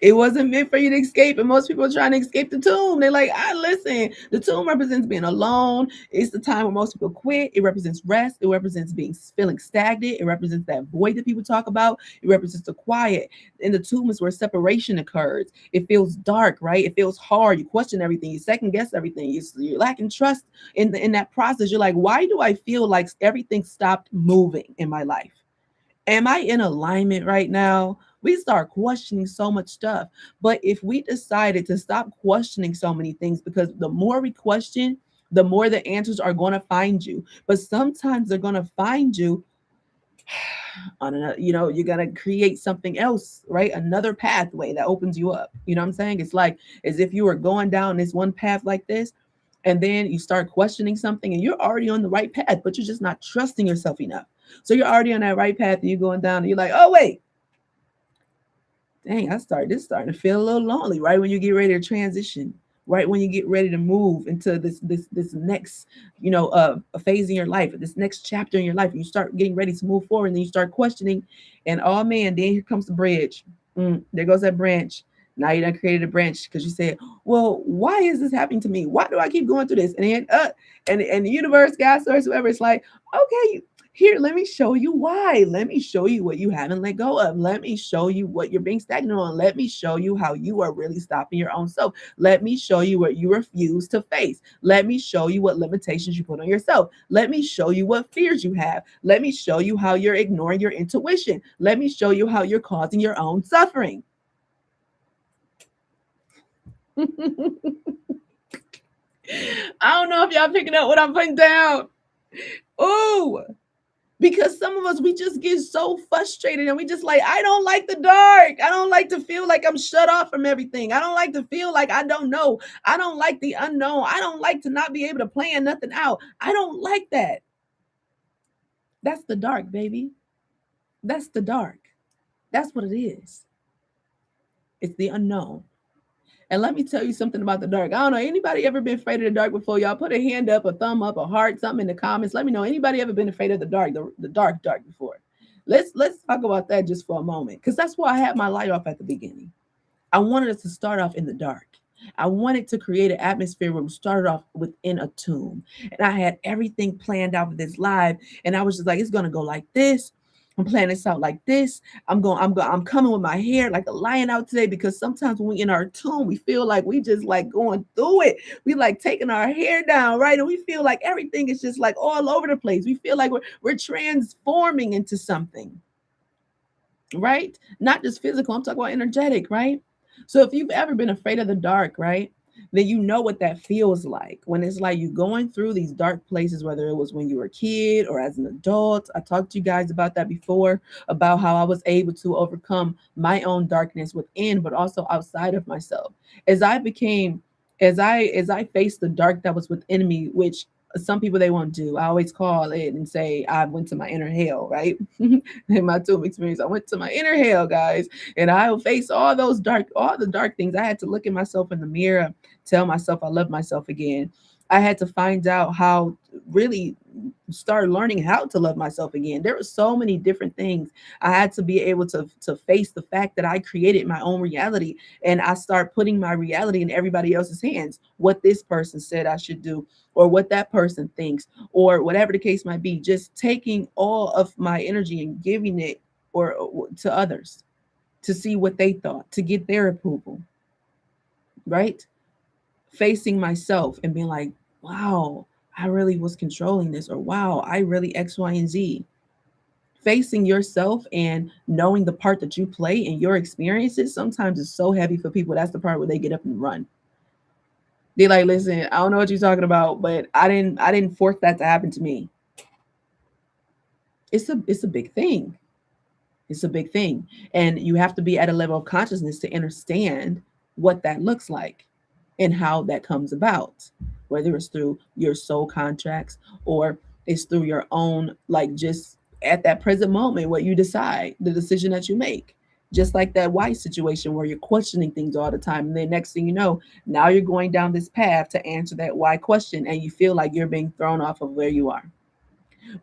It wasn't meant for you to escape, and most people are trying to escape the tomb. They're like, I listen. The tomb represents being alone. It's the time when most people quit. It represents rest. It represents being feeling stagnant. It represents that void that people talk about. It represents the quiet. And the tomb is where separation occurs. It feels dark, right? It feels hard. You question everything. You second guess everything. You're lacking trust in that process. You're like, why do I feel like everything stopped moving in my life? Am I in alignment right now? We start questioning so much stuff. But if we decided to stop questioning so many things, because the more we question, the more the answers are going to find you. But sometimes they're going to find you on another, you're going to create something else, right? Another pathway that opens you up. You know what I'm saying? It's like as if you were going down this one path like this, and then you start questioning something and you're already on the right path, but you're just not trusting yourself enough. So you're already on that right path and you're going down and you're like, oh wait, dang, this starting to feel a little lonely, right? When you get ready to transition, right? When you get ready to move into this next, a phase in your life, this next chapter in your life, and you start getting ready to move forward, and then you start questioning, and oh man, then here comes the bridge. There goes that branch. Now you done created a branch because you said, well, why is this happening to me? Why do I keep going through this? And then and the universe, God, source, whoever, it's like, okay, here, let me show you why. Let me show you what you haven't let go of. Let me show you what you're being stagnant on. Let me show you how you are really stopping your own self. Let me show you what you refuse to face. Let me show you what limitations you put on yourself. Let me show you what fears you have. Let me show you how you're ignoring your intuition. Let me show you how you're causing your own suffering. I don't know if y'all picking up what I'm putting down. Ooh, because some of us, we just get so frustrated and we just like, I don't like the dark. I don't like to feel like I'm shut off from everything. I don't like to feel like I don't know. I don't like the unknown. I don't like to not be able to plan nothing out. I don't like that. That's the dark, baby. That's the dark. That's what it is. It's the unknown. And let me tell you something about the dark. I don't know, anybody ever been afraid of the dark before? Y'all put a hand up, a thumb up, a heart, something in the comments. Let me know. Anybody ever been afraid of the dark, the dark before? Let's talk about that just for a moment, because that's why I had my light off at the beginning. I wanted us to start off in the dark. I wanted to create an atmosphere where we started off within a tomb. And I had everything planned out for this live. And I was just like, it's gonna go like this. I'm planning this out like this. I'm coming with my hair like a lion out today, because sometimes when we in our tomb, we feel like we just like going through it. We like taking our hair down, right? And we feel like everything is just like all over the place. We feel like we're transforming into something, right? Not just physical, I'm talking about energetic, right? So if you've ever been afraid of the dark, right, then you know what that feels like when it's like you going through these dark places, whether it was when you were a kid or as an adult. I talked to you guys about that before, about how I was able to overcome my own darkness within, but also outside of myself. As I became, as I faced the dark that was within me, which some people they won't do. I always call it and say I went to my inner hell, right? In my tomb experience, I went to my inner hell, guys, and I faced all the dark things. I had to look at myself in the mirror, tell myself I love myself again. I had to find out how really start learning how to love myself again. There were so many different things. I had to be able to face the fact that I created my own reality, and I start putting my reality in everybody else's hands. What this person said I should do, or what that person thinks, or whatever the case might be. Just taking all of my energy and giving it or to others to see what they thought, to get their approval, right? Facing myself and being like, wow, I really was controlling this, or wow, I really X, Y, and Z. Facing yourself and knowing the part that you play in your experiences sometimes is so heavy for people. That's the part where they get up and run. They're like, listen, I don't know what you're talking about, but I didn't force that to happen to me. It's a big thing. It's a big thing. And you have to be at a level of consciousness to understand what that looks like and how that comes about, whether it's through your soul contracts or it's through your own, like just at that present moment, what you decide, the decision that you make. Just like that white situation where you're questioning things all the time. And then next thing you know, now you're going down this path to answer that why question, and you feel like you're being thrown off of where you are.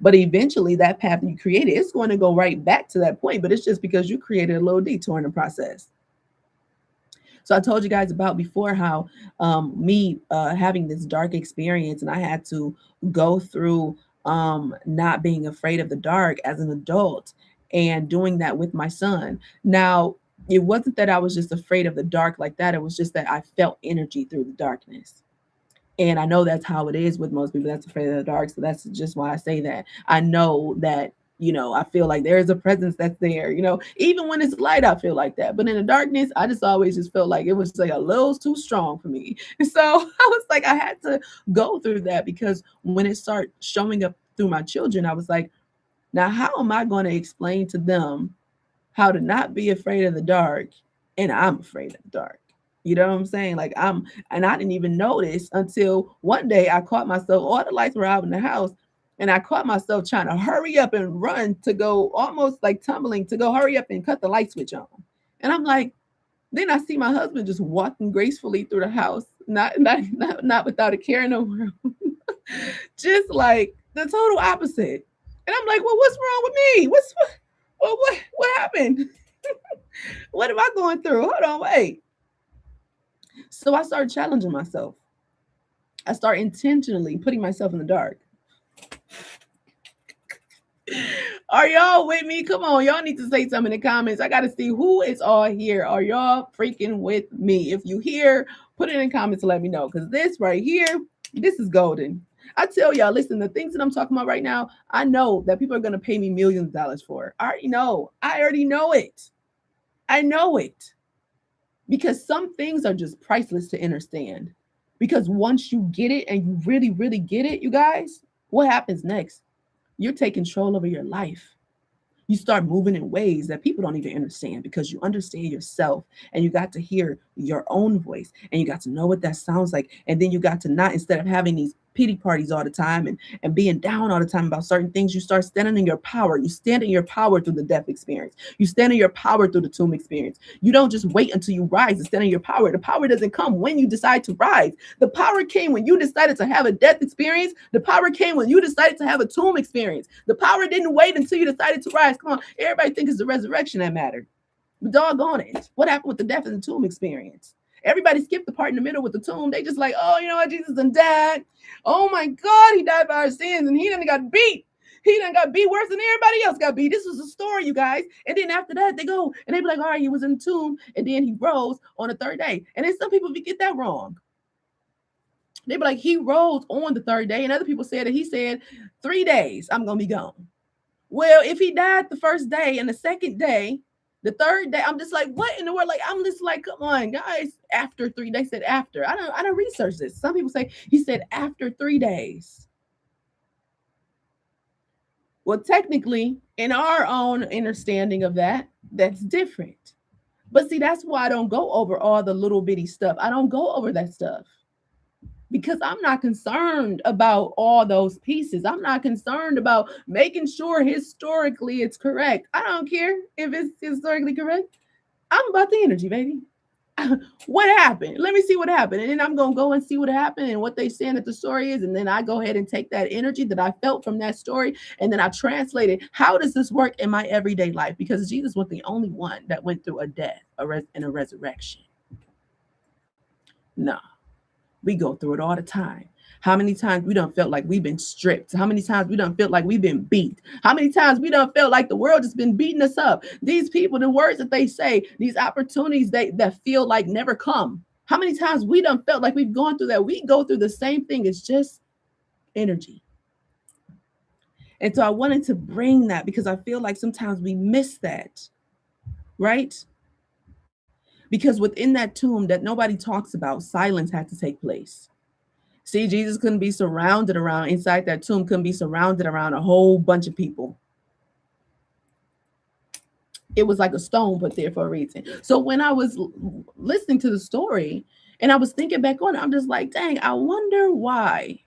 But eventually, that path you created is going to go right back to that point. But it's just because you created a little detour in the process. So I told you guys about before how me having this dark experience, and I had to go through not being afraid of the dark as an adult and doing that with my son. Now, it wasn't that I was just afraid of the dark like that. It was just that I felt energy through the darkness. And I know that's how it is with most people that's afraid of the dark. So that's just why I say that. I know that, I feel like there is a presence that's there, even when it's light, I feel like that. But in the darkness, I just always just felt like it was like a little too strong for me. And so I was like, I had to go through that because when it started showing up through my children, I was like, now how am I going to explain to them how to not be afraid of the dark, and I'm afraid of the dark. You know what I'm saying? Like and I didn't even notice until one day I caught myself, all the lights were out in the house, and I caught myself trying to hurry up and run to go, almost like tumbling to go hurry up and cut the light switch on. And I'm like, then I see my husband just walking gracefully through the house, not without a care in the world, just like the total opposite. And I'm like, well, what's wrong with me? What happened? What am I going through? Hold on, wait. So I started challenging myself. I started intentionally putting myself in the dark. Are y'all with me? Come on, y'all need to say something in the comments. I got to see who is all here. Are y'all freaking with me? If you here, put it in the comments to let me know, because this right here, this is golden. I tell y'all, listen, the things that I'm talking about right now, I know that people are going to pay me millions of dollars for. I already know. I already know it. I know it. Because some things are just priceless to understand. Because once you get it and you really, really get it, you guys, what happens next? You're taking control over your life. You start moving in ways that people don't even understand because you understand yourself and you got to hear your own voice and you got to know what that sounds like. And then you got to not, instead of having these pity parties all the time and being down all the time about certain things, you start standing in your power. You stand in your power through the death experience. You stand in your power through the tomb experience. You don't just wait until you rise and stand in your power. The power doesn't come when you decide to rise. The power came when you decided to have a death experience. The power came when you decided to have a tomb experience. The power didn't wait until you decided to rise. Come on, everybody thinks it's the resurrection that mattered. But doggone it, what happened with the death and the tomb experience? Everybody skipped the part in the middle with the tomb. They just like, oh, you know what, Jesus done died. Oh my God, he died for our sins and he done got beat. He done got beat worse than everybody else got beat. This was a story, you guys. And then after that, they go and they be like, all right, he was in the tomb and then he rose on the third day. And then some people get that wrong. They be like, he rose on the third day. And other people said that he said 3 days, I'm going to be gone. Well, if he died the first day and the second day, the third day, I'm just like, what in the world? Like, I'm just like, come on, guys. After 3 days, said after. I don't research this. Some people say he said after 3 days. Well, technically, in our own understanding of that, that's different. But see, that's why I don't go over all the little bitty stuff. I don't go over that stuff because I'm not concerned about all those pieces. I'm not concerned about making sure historically it's correct. I don't care if it's historically correct. I'm about the energy, baby. What happened? Let me see what happened. And then I'm going to go and see what happened and what they saying that the story is. And then I go ahead and take that energy that I felt from that story and then I translate it. How does this work in my everyday life? Because Jesus was the only one that went through a death and a resurrection. No. We go through it all the time. How many times we done felt like we've been stripped? How many times we done felt like we've been beat? How many times we done felt like the world has been beating us up? These people, the words that they say, these opportunities that feel like never come. How many times we done felt like we've gone through that? We go through the same thing. It's just energy. And so I wanted to bring that because I feel like sometimes we miss that, right? Because within that tomb that nobody talks about, silence had to take place. See, Jesus couldn't be surrounded around inside that tomb, couldn't be surrounded around a whole bunch of people. It was like a stone put there for a reason. So when I was listening to the story and I was thinking back on it, I'm just like, dang, I wonder why.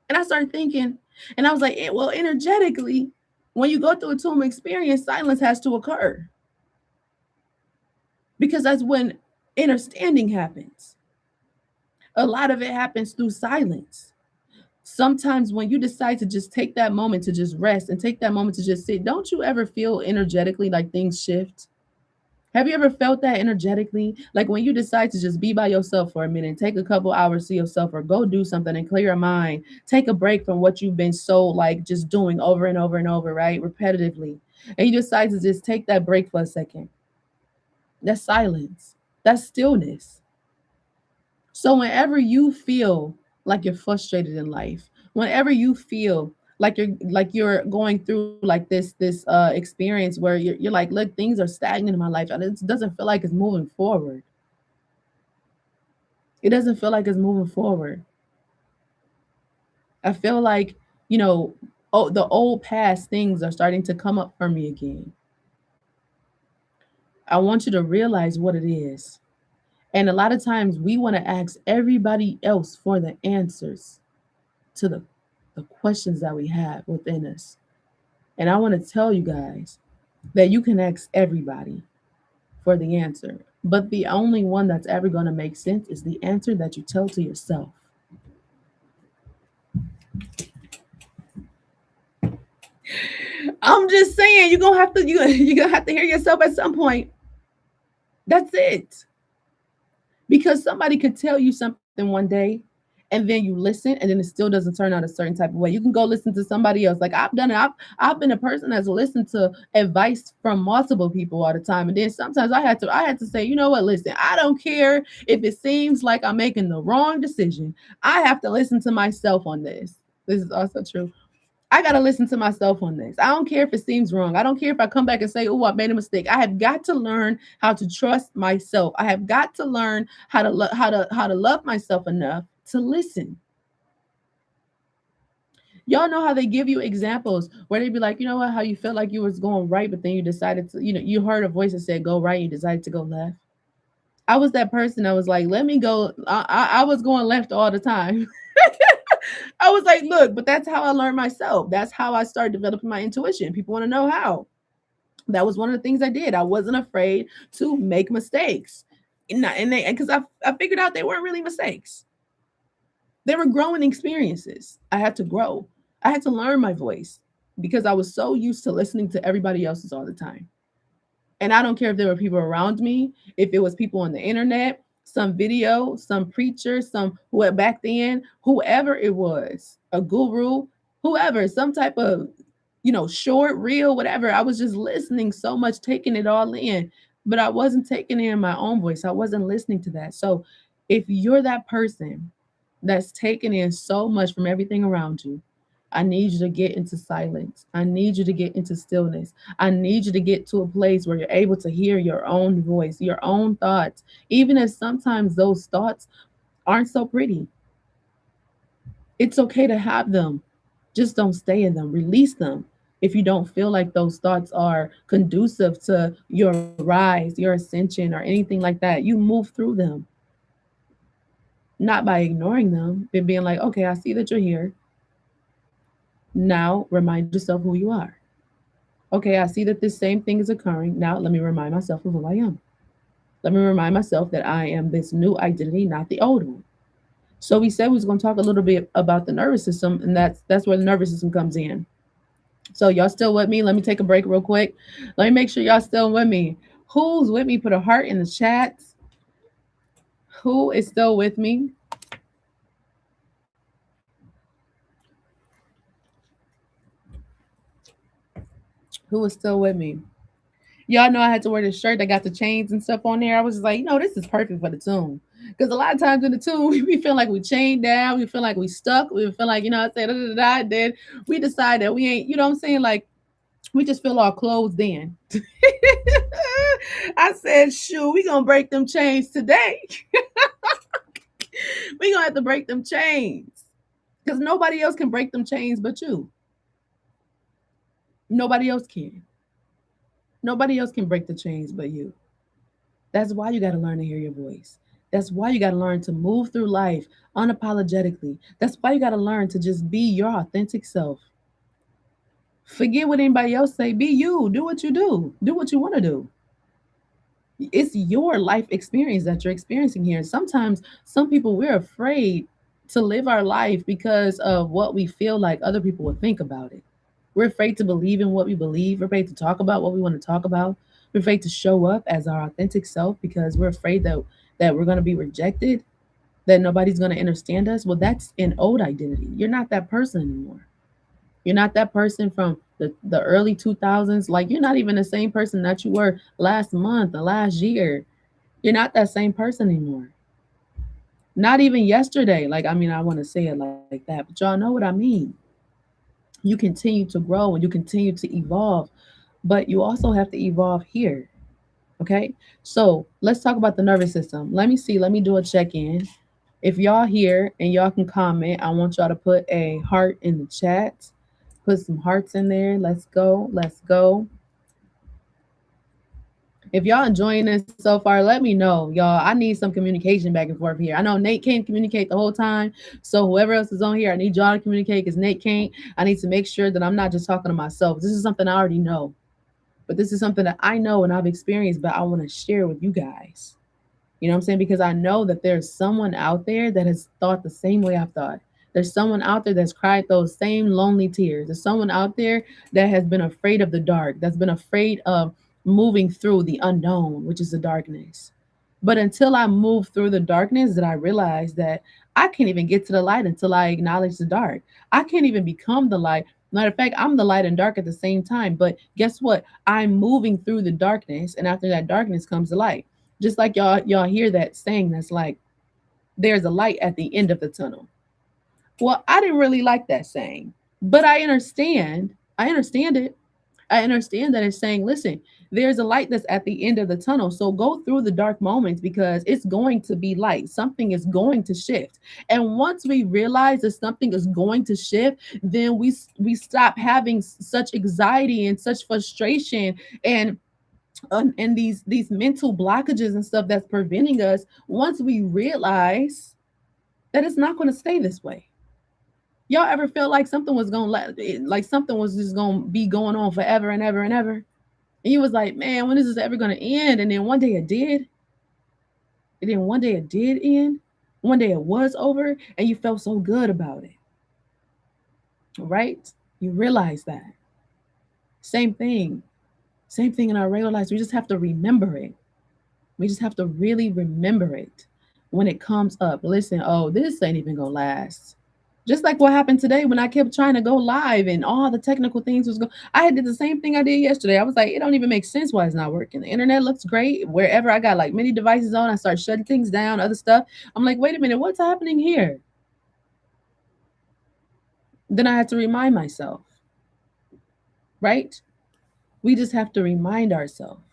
And I started thinking, and I was like, well, energetically, when you go through a tomb experience, silence has to occur. Because that's when understanding happens. A lot of it happens through silence. Sometimes when you decide to just take that moment to just rest and take that moment to just sit, don't you ever feel energetically like things shift? Have you ever felt that energetically? Like when you decide to just be by yourself for a minute, take a couple hours to yourself, or go do something and clear your mind, take a break from what you've been so like just doing over and over and over, right? Repetitively. And you decide to just take that break for a second. That's silence. That's stillness. So whenever you feel like you're frustrated in life, whenever you feel like you're going through like this experience where you're like, look, things are stagnant in my life and it doesn't feel like it's moving forward. It doesn't feel like it's moving forward. I feel like, you know, oh, the old past things are starting to come up for me again. I want you to realize what it is. And a lot of times we want to ask everybody else for the answers to the questions that we have within us. And I want to tell you guys that you can ask everybody for the answer. But the only one that's ever going to make sense is the answer that you tell to yourself. I'm just saying you're gonna have to you're gonna have to hear yourself at some point. That's it. Because somebody could tell you something one day and then you listen and then it still doesn't turn out a certain type of way. You can go listen to somebody else. Like I've done it. I've been a person that's listened to advice from multiple people all the time. And then sometimes I had to say, you know what, listen, I don't care if it seems like I'm making the wrong decision. I have to listen to myself on this. This is also true. I got to listen to myself on this. I don't care if it seems wrong. I don't care if I come back and say, oh, I made a mistake. I have got to learn how to trust myself. I have got to learn how to love myself enough to listen. Y'all know how they give you examples where they be like, you know what, how you felt like you was going right, but then you decided to, you heard a voice that said go right, and you decided to go left. I was that person that was like, let me go. I was going left all the time. I was like, look, but that's how I learned myself. That's how I started developing my intuition. People want to know how. That was one of the things I did. I wasn't afraid to make mistakes. And they because I figured out they weren't really mistakes. They were growing experiences. I had to grow. I had to learn my voice because I was so used to listening to everybody else's all the time. And I don't care if there were people around me, if it was people on the internet, some video, some preacher, some who back then, whoever it was, a guru, whoever, some type of, short, reel, whatever. I was just listening so much, taking it all in, but I wasn't taking in my own voice. I wasn't listening to that. So if you're that person that's taking in so much from everything around you, I need you to get into silence. I need you to get into stillness. I need you to get to a place where you're able to hear your own voice, your own thoughts, even if sometimes those thoughts aren't so pretty. It's okay to have them. Just don't stay in them. Release them if you don't feel like those thoughts are conducive to your rise, your ascension, or anything like that. You move through them, not by ignoring them, but being like, okay, I see that you're here. Now remind yourself who you are. Okay, I see that this same thing is occurring. Now let me remind myself of who I am. Let me remind myself that I am this new identity, not the old one. So we said we was going to talk a little bit about the nervous system, and that's where the nervous system comes in. So y'all still with me? Let me take a break real quick. Let me make sure y'all still with me. Who's with me? Put a heart in the chat. Who is still with me? Who is still with me? Y'all know I had to wear this shirt that got the chains and stuff on there. I was just like, this is perfect for the tune. Because a lot of times in the tune, we feel like we chained down, we feel like we stuck, we feel like, I said, then we decide that we ain't, what I'm saying? Like, we just feel all closed in. I said, shoot, we gonna break them chains today. We gonna have to break them chains. Because nobody else can break them chains but you. Nobody else can. Nobody else can break the chains but you. That's why you got to learn to hear your voice. That's why you got to learn to move through life unapologetically. That's why you got to learn to just be your authentic self. Forget what anybody else say. Be you. Do what you do. Do what you want to do. It's your life experience that you're experiencing here. Sometimes some people, we're afraid to live our life because of what we feel like other people will think about it. We're afraid to believe in what we believe. We're afraid to talk about what we want to talk about. We're afraid to show up as our authentic self because we're afraid that we're going to be rejected, that nobody's going to understand us. Well, that's an old identity. You're not that person anymore. You're not that person from the early 2000s. Like, you're not even the same person that you were last month or last year. You're not that same person anymore. Not even yesterday. Like, I mean, I want to say it like that, but y'all know what I mean. You continue to grow and you continue to evolve, but you also have to evolve here. Okay. So let's talk about the nervous system. Let me see. Let me do a check in. If y'all here and y'all can comment, I want y'all to put a heart in the chat. Put some hearts in there. Let's go. Let's go. If y'all enjoying this so far, let me know, y'all. I need some communication back and forth here. I know Nate can't communicate the whole time, so whoever else is on here, I need y'all to communicate because Nate can't. I need to make sure that I'm not just talking to myself. This is something I already know, but this is something that I know and I've experienced, but I want to share with you guys. You know what I'm saying? Because I know that there's someone out there that has thought the same way I've thought. There's someone out there that's cried those same lonely tears. There's someone out there that has been afraid of the dark, that's been afraid of moving through the unknown, which is the darkness. But until I move through the darkness, that I realize that I can't even get to the light until I acknowledge the dark. I can't even become the light. Matter of fact, I'm the light and dark at the same time. But guess what? I'm moving through the darkness, and after that darkness comes the light. Just like y'all hear that saying that's like, there's a light at the end of the tunnel. Well, I didn't really like that saying, but I understand. I understand it. I understand that it's saying, listen, there's a light that's at the end of the tunnel. So go through the dark moments because it's going to be light. Something is going to shift. And once we realize that something is going to shift, then we stop having such anxiety and such frustration and these mental blockages and stuff that's preventing us once we realize that it's not going to stay this way. Y'all ever felt like something was going to like something was just going to be going on forever and ever and ever, and you was like, man, when is this ever going to end? And then one day it did, and then one day it did end, one day it was over, and you felt so good about it, right? You realize that. Same thing. Same thing in our regular lives. We just have to remember it. We just have to really remember it when it comes up. Listen, oh, this ain't even gonna last. Just like what happened today when I kept trying to go live and all the technical things was going. I did the same thing I did yesterday. I was like, it don't even make sense why it's not working. The internet looks great. Wherever I got like many devices on, I start shutting things down, other stuff. I'm like, wait a minute, what's happening here? Then I had to remind myself, right? We just have to remind ourselves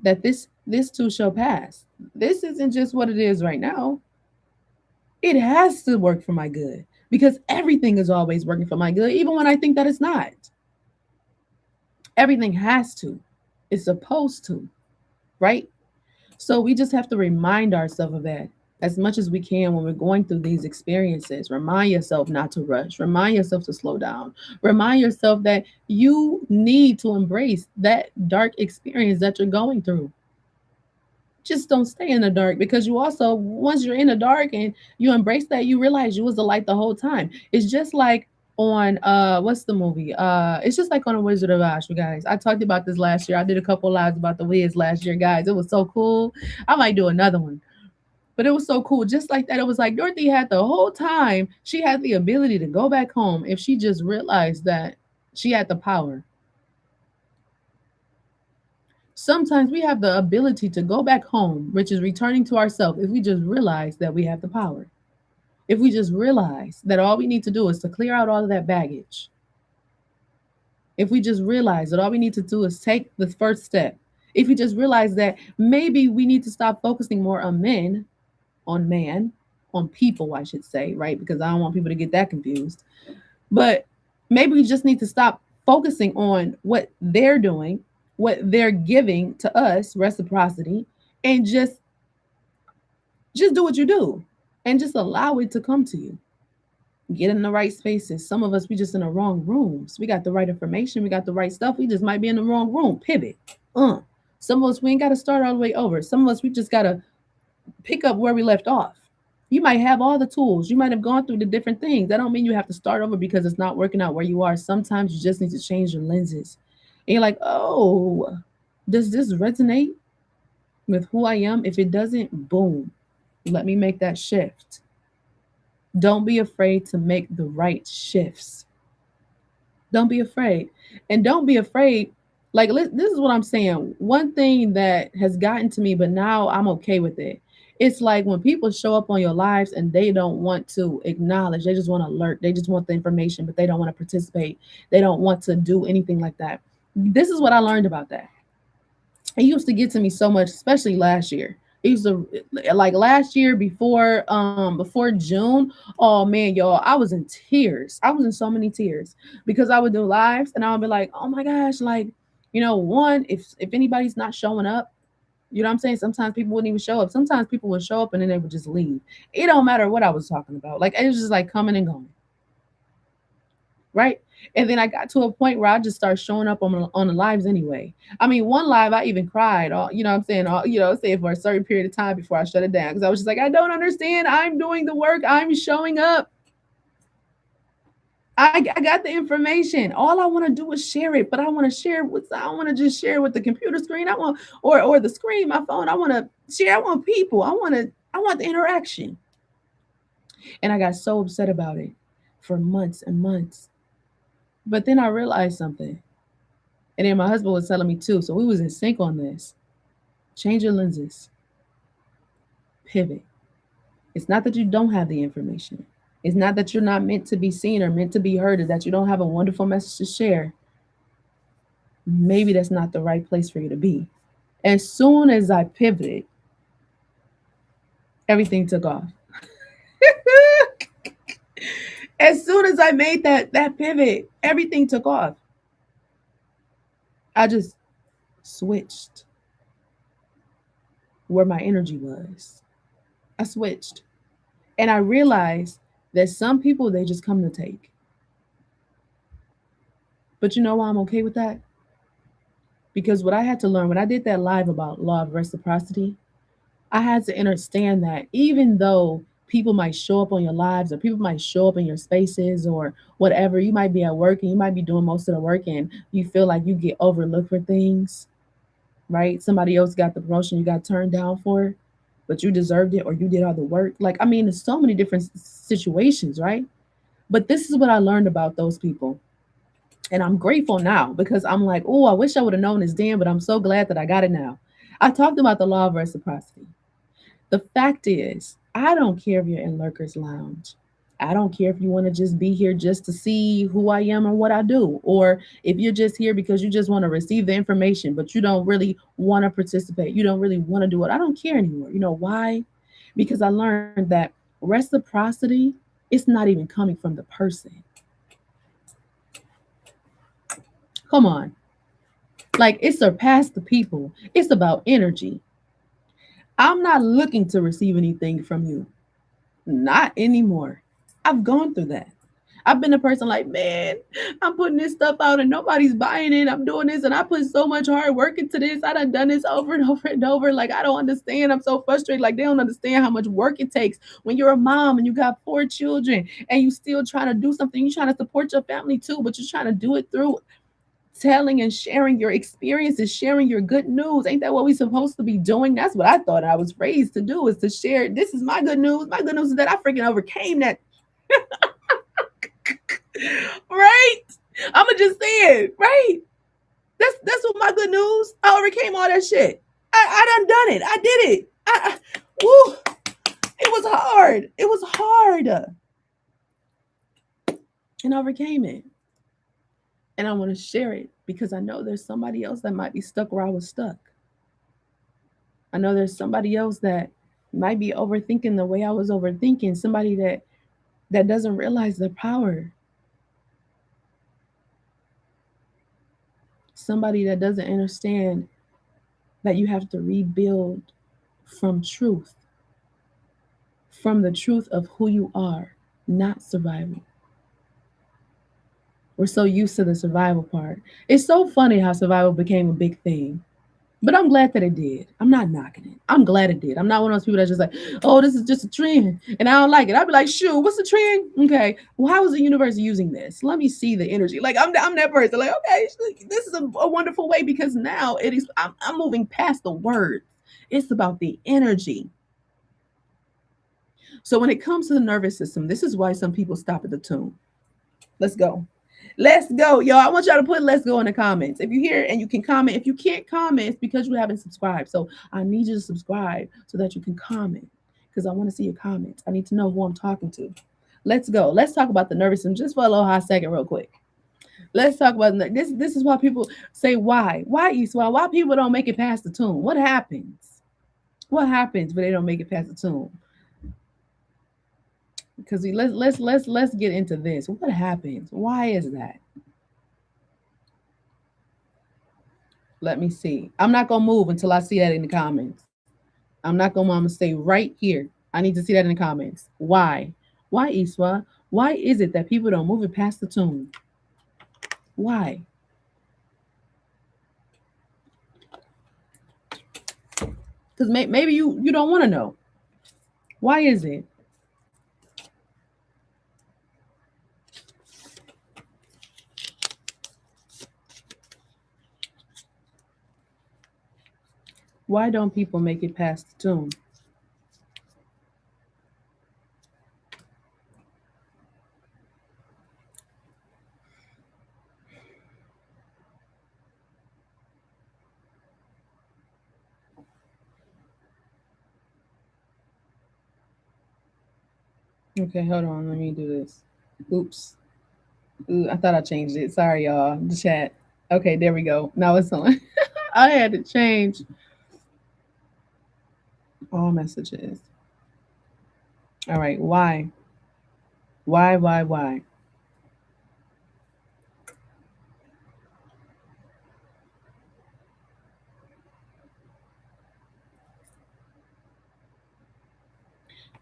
that this too shall pass. This isn't just what it is right now. It has to work for my good because everything is always working for my good, even when I think that it's not. Everything has to. It's supposed to, right? So we just have to remind ourselves of that as much as we can when we're going through these experiences. Remind yourself not to rush. Remind yourself to slow down. Remind yourself that you need to embrace that dark experience that you're going through. Just don't stay in the dark because you also, once you're in the dark and you embrace that, you realize you was the light the whole time. It's just like on what's the movie? It's just like on a Wizard of Oz, you guys. I talked about this last year. I did a couple lives about the Wiz last year, guys. It was so cool. I might do another one. But it was so cool. Just like that. It was like Dorothy had the whole time, she had the ability to go back home if she just realized that she had the power. Sometimes we have the ability to go back home, which is returning to ourselves, if we just realize that we have the power. If we just realize that all we need to do is to clear out all of that baggage. If we just realize that all we need to do is take the first step. If we just realize that maybe we need to stop focusing more on men, on man, on people, I should say, right? Because I don't want people to get that confused. But maybe we just need to stop focusing on what they're doing, what they're giving to us, reciprocity, and just do what you do and just allow it to come to you. Get in the right spaces. Some of us, we just in the wrong rooms. We got the right information, we got the right stuff. We just might be in the wrong room. Pivot. Some of us, we ain't got to start all the way over. Some of us, we just got to pick up where we left off. You might have all the tools. You might have gone through the different things. That don't mean you have to start over because it's not working out where you are. Sometimes you just need to change your lenses. And you're like, oh, Does this resonate with who I am? If it doesn't, boom, let me make that shift. Don't be afraid to make the right shifts. Don't be afraid. And don't be afraid. Like, this is what I'm saying. One thing that has gotten to me, but now I'm okay with it. It's like when people show up on your lives and they don't want to acknowledge, they just want to alert, they just want the information, but they don't want to participate. They don't want to do anything like that. This is what I learned about that. It used to get to me so much, especially last year. It used to, like last year before June. Oh man, y'all, I was in tears. I was in so many tears because I would do lives and I would be like, oh my gosh, like, one, if anybody's not showing up, you know what I'm saying? Sometimes people wouldn't even show up. Sometimes people would show up and then they would just leave. It don't matter what I was talking about. Like it was just like coming and going, right? And then I got to a point where I just started showing up on the lives anyway. I mean, one live I even cried, you know what I'm saying, saying for a certain period of time before I shut it down because I was just like, I don't understand. I'm doing the work. I'm showing up. I got the information. All I want to do is share it, but I want to share with I don't want to just share with the computer screen. I want or the screen, my phone. I want to share. I want people. I want the interaction. And I got so upset about it for months and months. But then I realized something. And then my husband was telling me too. So we was in sync on this. Change your lenses. Pivot. It's not that you don't have the information. It's not that you're not meant to be seen or meant to be heard or that you don't have a wonderful message to share. Maybe that's not the right place for you to be. As soon as I pivoted, everything took off. As soon as I made that pivot, everything took off. I just switched where my energy was. I switched. And I realized that some people they just come to take. But you know why I'm okay with that? Because what I had to learn when I did that live about law of reciprocity, I had to understand that even though people might show up on your lives or people might show up in your spaces or whatever, you might be at work and you might be doing most of the work and you feel like you get overlooked for things, right? Somebody else got the promotion you got turned down for, but you deserved it or you did all the work. Like, I mean, there's so many different situations, right? But this is what I learned about those people. And I'm grateful now because I'm like, oh, I wish I would have known this then, but I'm so glad that I got it now. I talked about the law of reciprocity. The fact is, I don't care if you're in Lurker's Lounge. I don't care if you want to just be here just to see who I am and what I do, or if you're just here because you just want to receive the information, but you don't really want to participate. You don't really want to do it. I don't care anymore. You know why? Because I learned that reciprocity, it's not even coming from the person. Come on. Like it surpassed the people. It's about energy. I'm not looking to receive anything from you. Not anymore. I've gone through that. I've been a person like, man, I'm putting this stuff out and nobody's buying it. I'm doing this and I put so much hard work into this. I done this over and over and over. Like, I don't understand. I'm so frustrated. Like, they don't understand how much work it takes when you're a mom and you got 4 children and you still trying to do something. You're trying to support your family too, but you're trying to do it through telling and sharing your experiences, sharing your good news. Ain't that what we supposed to be doing? That's what I thought I was raised to do, is to share. This is my good news. My good news is that I freaking overcame that. Right? I'ma just say it, right? That's what my good news. I overcame all that shit. I done it. I did it. Woo, it was hard. It was hard. And I overcame it. And I want to share it because I know there's somebody else that might be stuck where I was stuck. I know there's somebody else that might be overthinking the way I was overthinking, somebody that doesn't realize their power. Somebody that doesn't understand that you have to rebuild from truth, from the truth of who you are, not survival. We're so used to the survival part. It's so funny how survival became a big thing. But I'm glad that it did. I'm not knocking it. I'm glad it did. I'm not one of those people that's just like, oh, this is just a trend and I don't like it. I'd be like, shoot, what's the trend? Okay. Well, how is the universe using this? Let me see the energy. Like I'm that person. Like, okay, this is a wonderful way because now it is I'm moving past the words. It's about the energy. So when it comes to the nervous system, this is why some people stop at the tune. Let's go. Let's go, y'all. I want y'all to put let's go in the comments. If you're here and you can comment, if you can't comment, it's because you haven't subscribed. So I need you to subscribe so that you can comment because I want to see your comments. I need to know who I'm talking to. Let's go. Let's talk about the nervous system just for a little hot second, real quick. Let's talk about this. This is why people say why. Why, Eastwell? Why people don't make it past the tune? What happens? What happens when they don't make it past the tune? Because let's get into this. What happens? Why is that? Let me see. I'm not gonna move until I see that in the comments. I'm not gonna. I'm gonna stay right here. I need to see that in the comments. Why? Why, Iswa? Why is it that people don't move it past the tune? Why? Because maybe you don't want to know. Why is it? Why don't people make it past the tune? Okay, hold on. Let me do this. Oops. Ooh, I thought I changed it. Sorry, y'all. The chat. Okay, there we go. Now it's on. I had to change all messages. All right. Why? Why? Why? Why?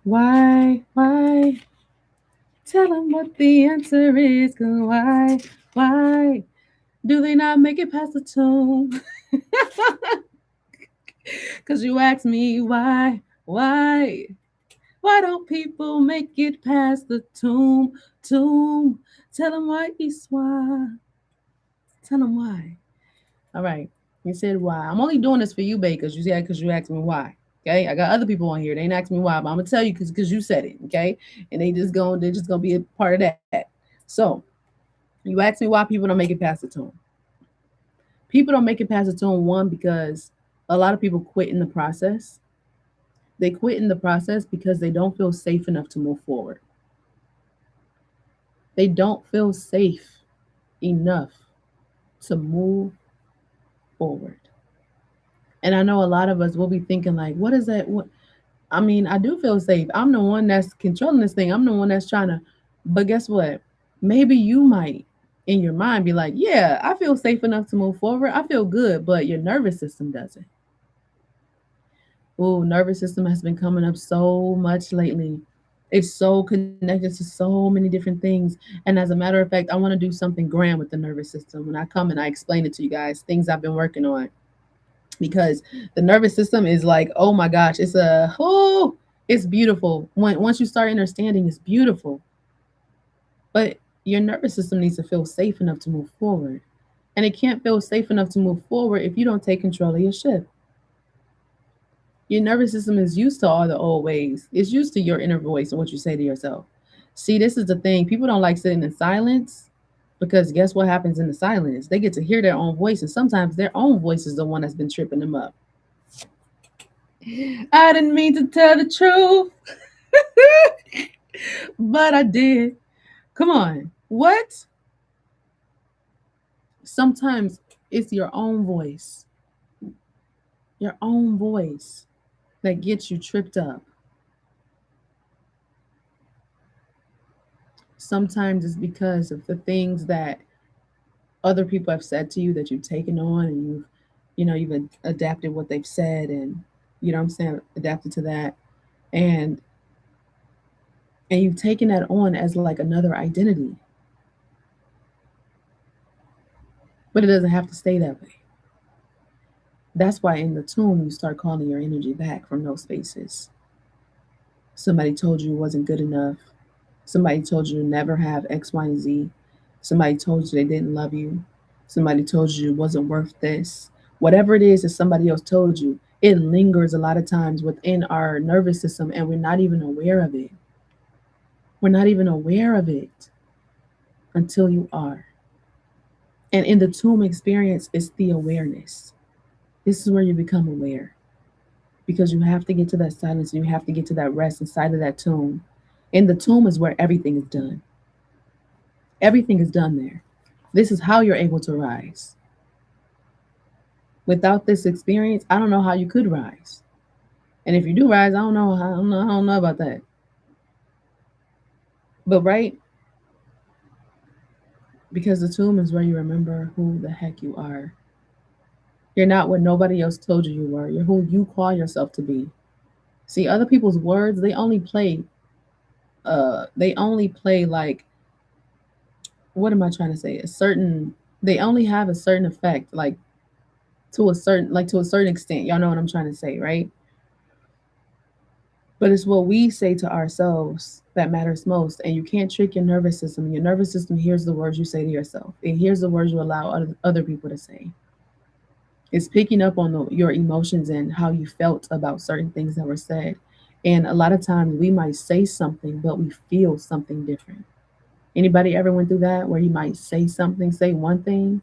Why? Why? Tell them what the answer is. 'Cause why? Why do they not make it past the tune? Because you ask me why? Why? Why don't people make it past the tomb? Tomb. Tell them why, Iswa. Tell them why. All right. You said why. I'm only doing this for you, babe, because you said because you asked me why. Okay. I got other people on here. They ain't asked me why, but I'm gonna tell you because you said it. Okay. And they're just gonna be a part of that. So you asked me why people don't make it past the tune. People don't make it past the tune, one, because a lot of people quit in the process. They quit in the process because they don't feel safe enough to move forward. They don't feel safe enough to move forward. And I know a lot of us will be thinking like, what is that? What I mean, I do feel safe. I'm the one that's controlling this thing. I'm the one that's trying to, but guess what? Maybe you might in your mind be like, yeah, I feel safe enough to move forward. I feel good, but your nervous system doesn't. Oh, nervous system has been coming up so much lately. It's so connected to so many different things. And as a matter of fact, I want to do something grand with the nervous system. When I come and I explain it to you guys, things I've been working on. Because the nervous system is like, oh my gosh, it's beautiful. Once you start understanding, it's beautiful. But your nervous system needs to feel safe enough to move forward. And it can't feel safe enough to move forward if you don't take control of your ship. Your nervous system is used to all the old ways. It's used to your inner voice and what you say to yourself. See, this is the thing. People don't like sitting in silence because guess what happens in the silence? They get to hear their own voice, and sometimes their own voice is the one that's been tripping them up. I didn't mean to tell the truth, but I did. Come on. What? Sometimes it's your own voice that gets you tripped up. Sometimes it's because of the things that other people have said to you that you've taken on and you've adapted what they've said and you know what I'm saying, adapted to that. And and you've taken that on as like another identity. But it doesn't have to stay that way. That's why in the tomb, you start calling your energy back from those spaces. Somebody told you it wasn't good enough. Somebody told you to never have X, Y, and Z. Somebody told you they didn't love you. Somebody told you it wasn't worth this. Whatever it is that somebody else told you, it lingers a lot of times within our nervous system and we're not even aware of it. We're not even aware of it until you are. And in the tomb experience, it's the awareness. This is where you become aware because you have to get to that silence and you have to get to that rest inside of that tomb. In the tomb is where everything is done. Everything is done there. This is how you're able to rise. Without this experience, I don't know how you could rise. And if you do rise, I don't know about that. But right, because the tomb is where you remember who the heck you are. You're not what nobody else told you were. You're who you call yourself to be. See, other people's words, they only play like, what am I trying to say? They only have a certain effect, like to a certain extent. Y'all know what I'm trying to say, right? But it's what we say to ourselves that matters most. And you can't trick your nervous system. Your nervous system hears the words you say to yourself. It hears the words you allow other people to say. It's picking up on your emotions and how you felt about certain things that were said. And a lot of times we might say something, but we feel something different. Anybody ever went through that where you might say something, say one thing,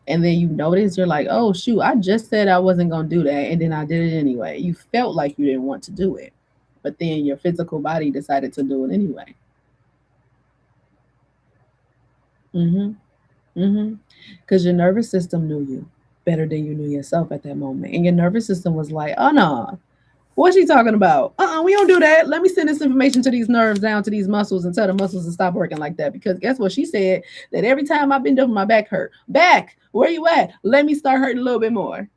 and then you notice you're like, oh shoot, I just said I wasn't gonna do that, and then I did it anyway. You felt like you didn't want to do it, but then your physical body decided to do it anyway. Mm-hmm. Mm-hmm. Because your nervous system knew you better than you knew yourself at that moment. And your nervous system was like, oh no, what's she talking about? We don't do that. Let me send this information to these nerves down to these muscles and tell the muscles to stop working like that. Because guess what? She said that every time I bend over, my back hurt. Back, where you at? Let me start hurting a little bit more.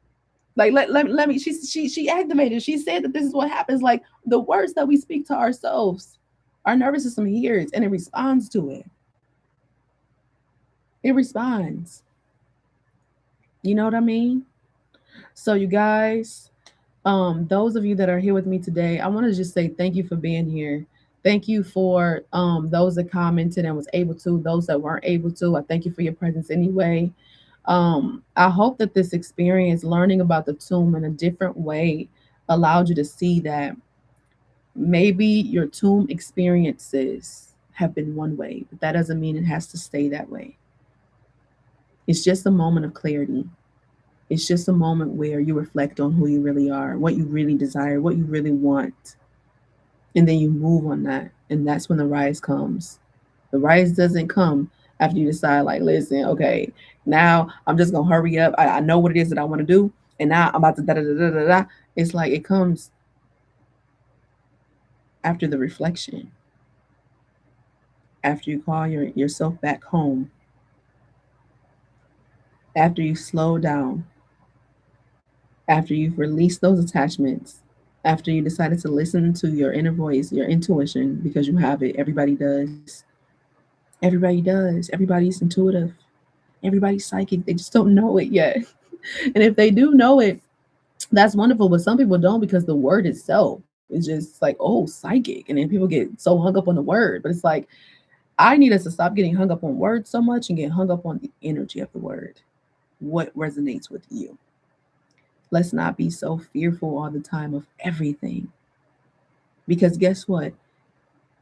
Like let me she activated. She said that this is what happens. Like the words that we speak to ourselves, our nervous system hears and it responds to it. It responds. You know what I mean? So you guys, those of you that are here with me today, I want to just say thank you for being here. Thank you for those that commented and was able to, those that weren't able to. I thank you for your presence anyway. I hope that this experience, learning about the tomb in a different way, allowed you to see that maybe your tomb experiences have been one way, but that doesn't mean it has to stay that way. It's just a moment of clarity. It's just a moment where you reflect on who you really are, what you really desire, what you really want, and then you move on that. And that's when the rise comes. The rise doesn't come after you decide, like, listen, okay, now I'm just gonna hurry up. I know what it is that I want to do, and now I'm about to da da da da da da. It's like it comes after the reflection, after you call yourself back home, after you slow down, after you've released those attachments, after you decided to listen to your inner voice, your intuition, because you have it. Everybody does. Everybody does. Everybody's intuitive. Everybody's psychic. They just don't know it yet. And if they do know it, that's wonderful. But some people don't because the word itself is just like, oh, psychic. And then people get so hung up on the word. But it's like, I need us to stop getting hung up on words so much and get hung up on the energy of the word. What resonates with you? Let's not be so fearful all the time of everything. Because guess what?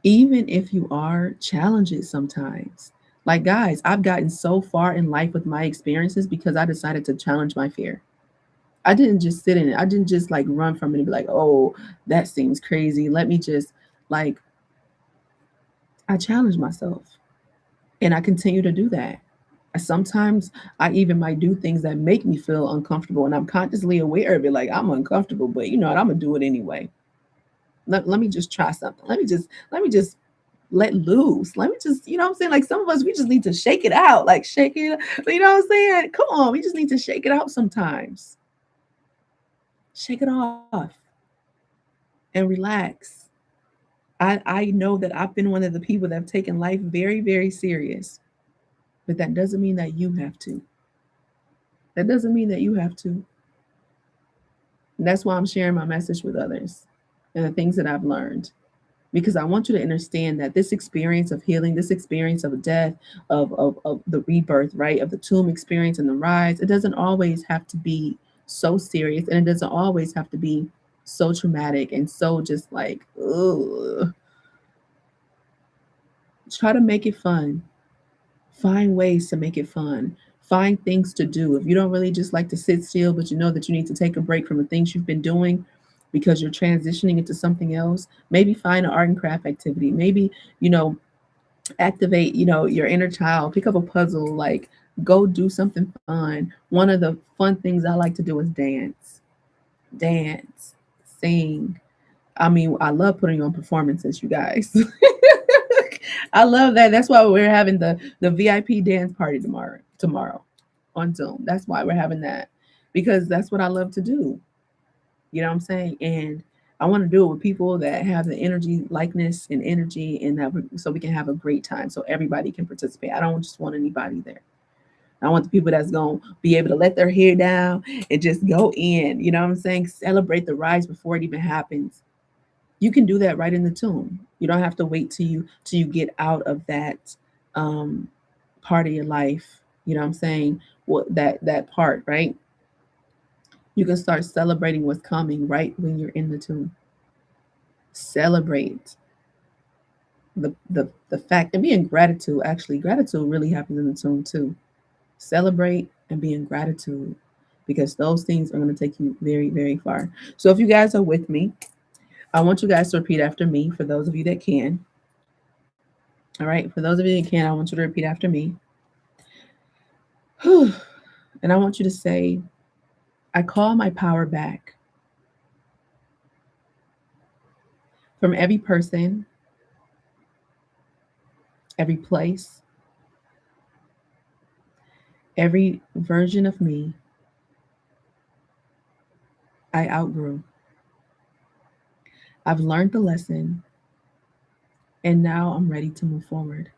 Even if you are, challenges sometimes. Like, guys, I've gotten so far in life with my experiences because I decided to challenge my fear. I didn't just sit in it. I didn't just like run from it and be like, oh, that seems crazy. Let me just like, I challenge myself and I continue to do that. Sometimes I even might do things that make me feel uncomfortable and I'm consciously aware of it. Like, I'm uncomfortable, but you know what? I'm going to do it anyway. Let me just try something. Let me just let loose. Let me just, you know what I'm saying? Like some of us, we just need to shake it out. Like shake it, you know what I'm saying? Come on, we just need to shake it out sometimes. Shake it off and relax. I know that I've been one of the people that have taken life very, very serious. But that doesn't mean that you have to. That doesn't mean that you have to. And that's why I'm sharing my message with others and the things that I've learned. Because I want you to understand that this experience of healing, this experience of death, of the rebirth, right, of the tomb experience and the rise, it doesn't always have to be so serious, and it doesn't always have to be so traumatic and so just like, ugh. Try to make it fun. Find ways to make it fun. Find things to do. If you don't really just like to sit still, but you know that you need to take a break from the things you've been doing because you're transitioning into something else, maybe find an art and craft activity. Maybe, you know, activate, you know, your inner child, pick up a puzzle, like go do something fun. One of the fun things I like to do is dance, sing. I mean, I love putting on performances, you guys. I love that. That's why we're having the VIP dance party tomorrow on Zoom. That's why we're having that, because that's what I love to do. You know what I'm saying? And I want to do it with people that have the energy, likeness, and energy, and so we can have a great time, so everybody can participate. I don't just want anybody there. I want the people that's gonna be able to let their hair down and just go in. You know what I'm saying? Celebrate the rise before it even happens. You can do that right in the tomb. You don't have to wait till you get out of that um, part of your life. You know what I'm saying? What that part, right? You can start celebrating what's coming right when you're in the tomb. Celebrate the fact and be in gratitude. Actually, gratitude really happens in the tomb too. Celebrate and be in gratitude, because those things are going to take you very, very far. So if you guys are with me, I want you guys to repeat after me for those of you that can. All right. For those of you that can, I want you to repeat after me. And I want you to say, I call my power back from every person, every place, every version of me I outgrew. I've learned the lesson, and now I'm ready to move forward.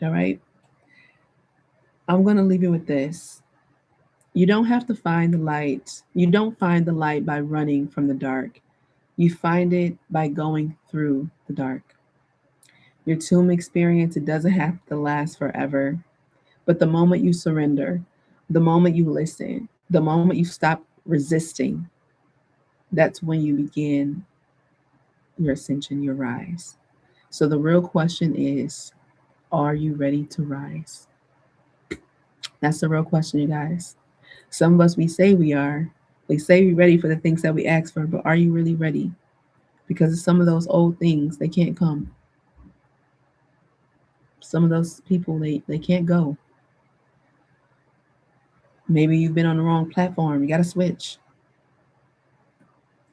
All right. I'm going to leave you with this. You don't have to find the light. You don't find the light by running from the dark. You find it by going through the dark. Your tomb experience, it doesn't have to last forever. But the moment you surrender, the moment you listen, the moment you stop resisting, that's when you begin your ascension, your rise. So the real question is, are you ready to rise? That's the real question, you guys. Some of us, we say we are. We say we're ready for the things that we ask for, but are you really ready? Because some of those old things, they can't come. Some of those people, they can't go. Maybe you've been on the wrong platform. You got to switch.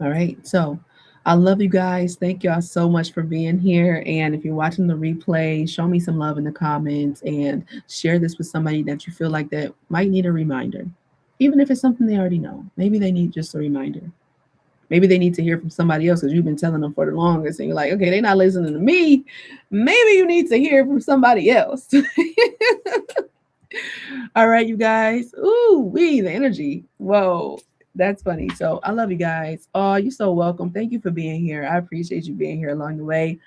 All right. So I love you guys. Thank y'all so much for being here. And if you're watching the replay, show me some love in the comments and share this with somebody that you feel like that might need a reminder. Even if it's something they already know. Maybe they need just a reminder. Maybe they need to hear from somebody else because you've been telling them for the longest. And you're like, okay, they're not listening to me. Maybe you need to hear from somebody else. All right, you guys. Ooh, the energy. Whoa, that's funny. So I love you guys. Oh, you're so welcome. Thank you for being here. I appreciate you being here along the way.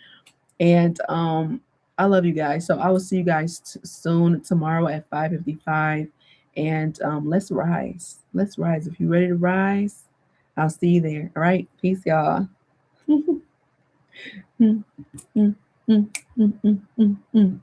And I love you guys. So I will see you guys soon tomorrow at 5:55. And let's rise. Let's rise. If you're ready to rise, I'll see you there. All right. Peace, y'all. Mm, mm, mm, mm, mm, mm, mm.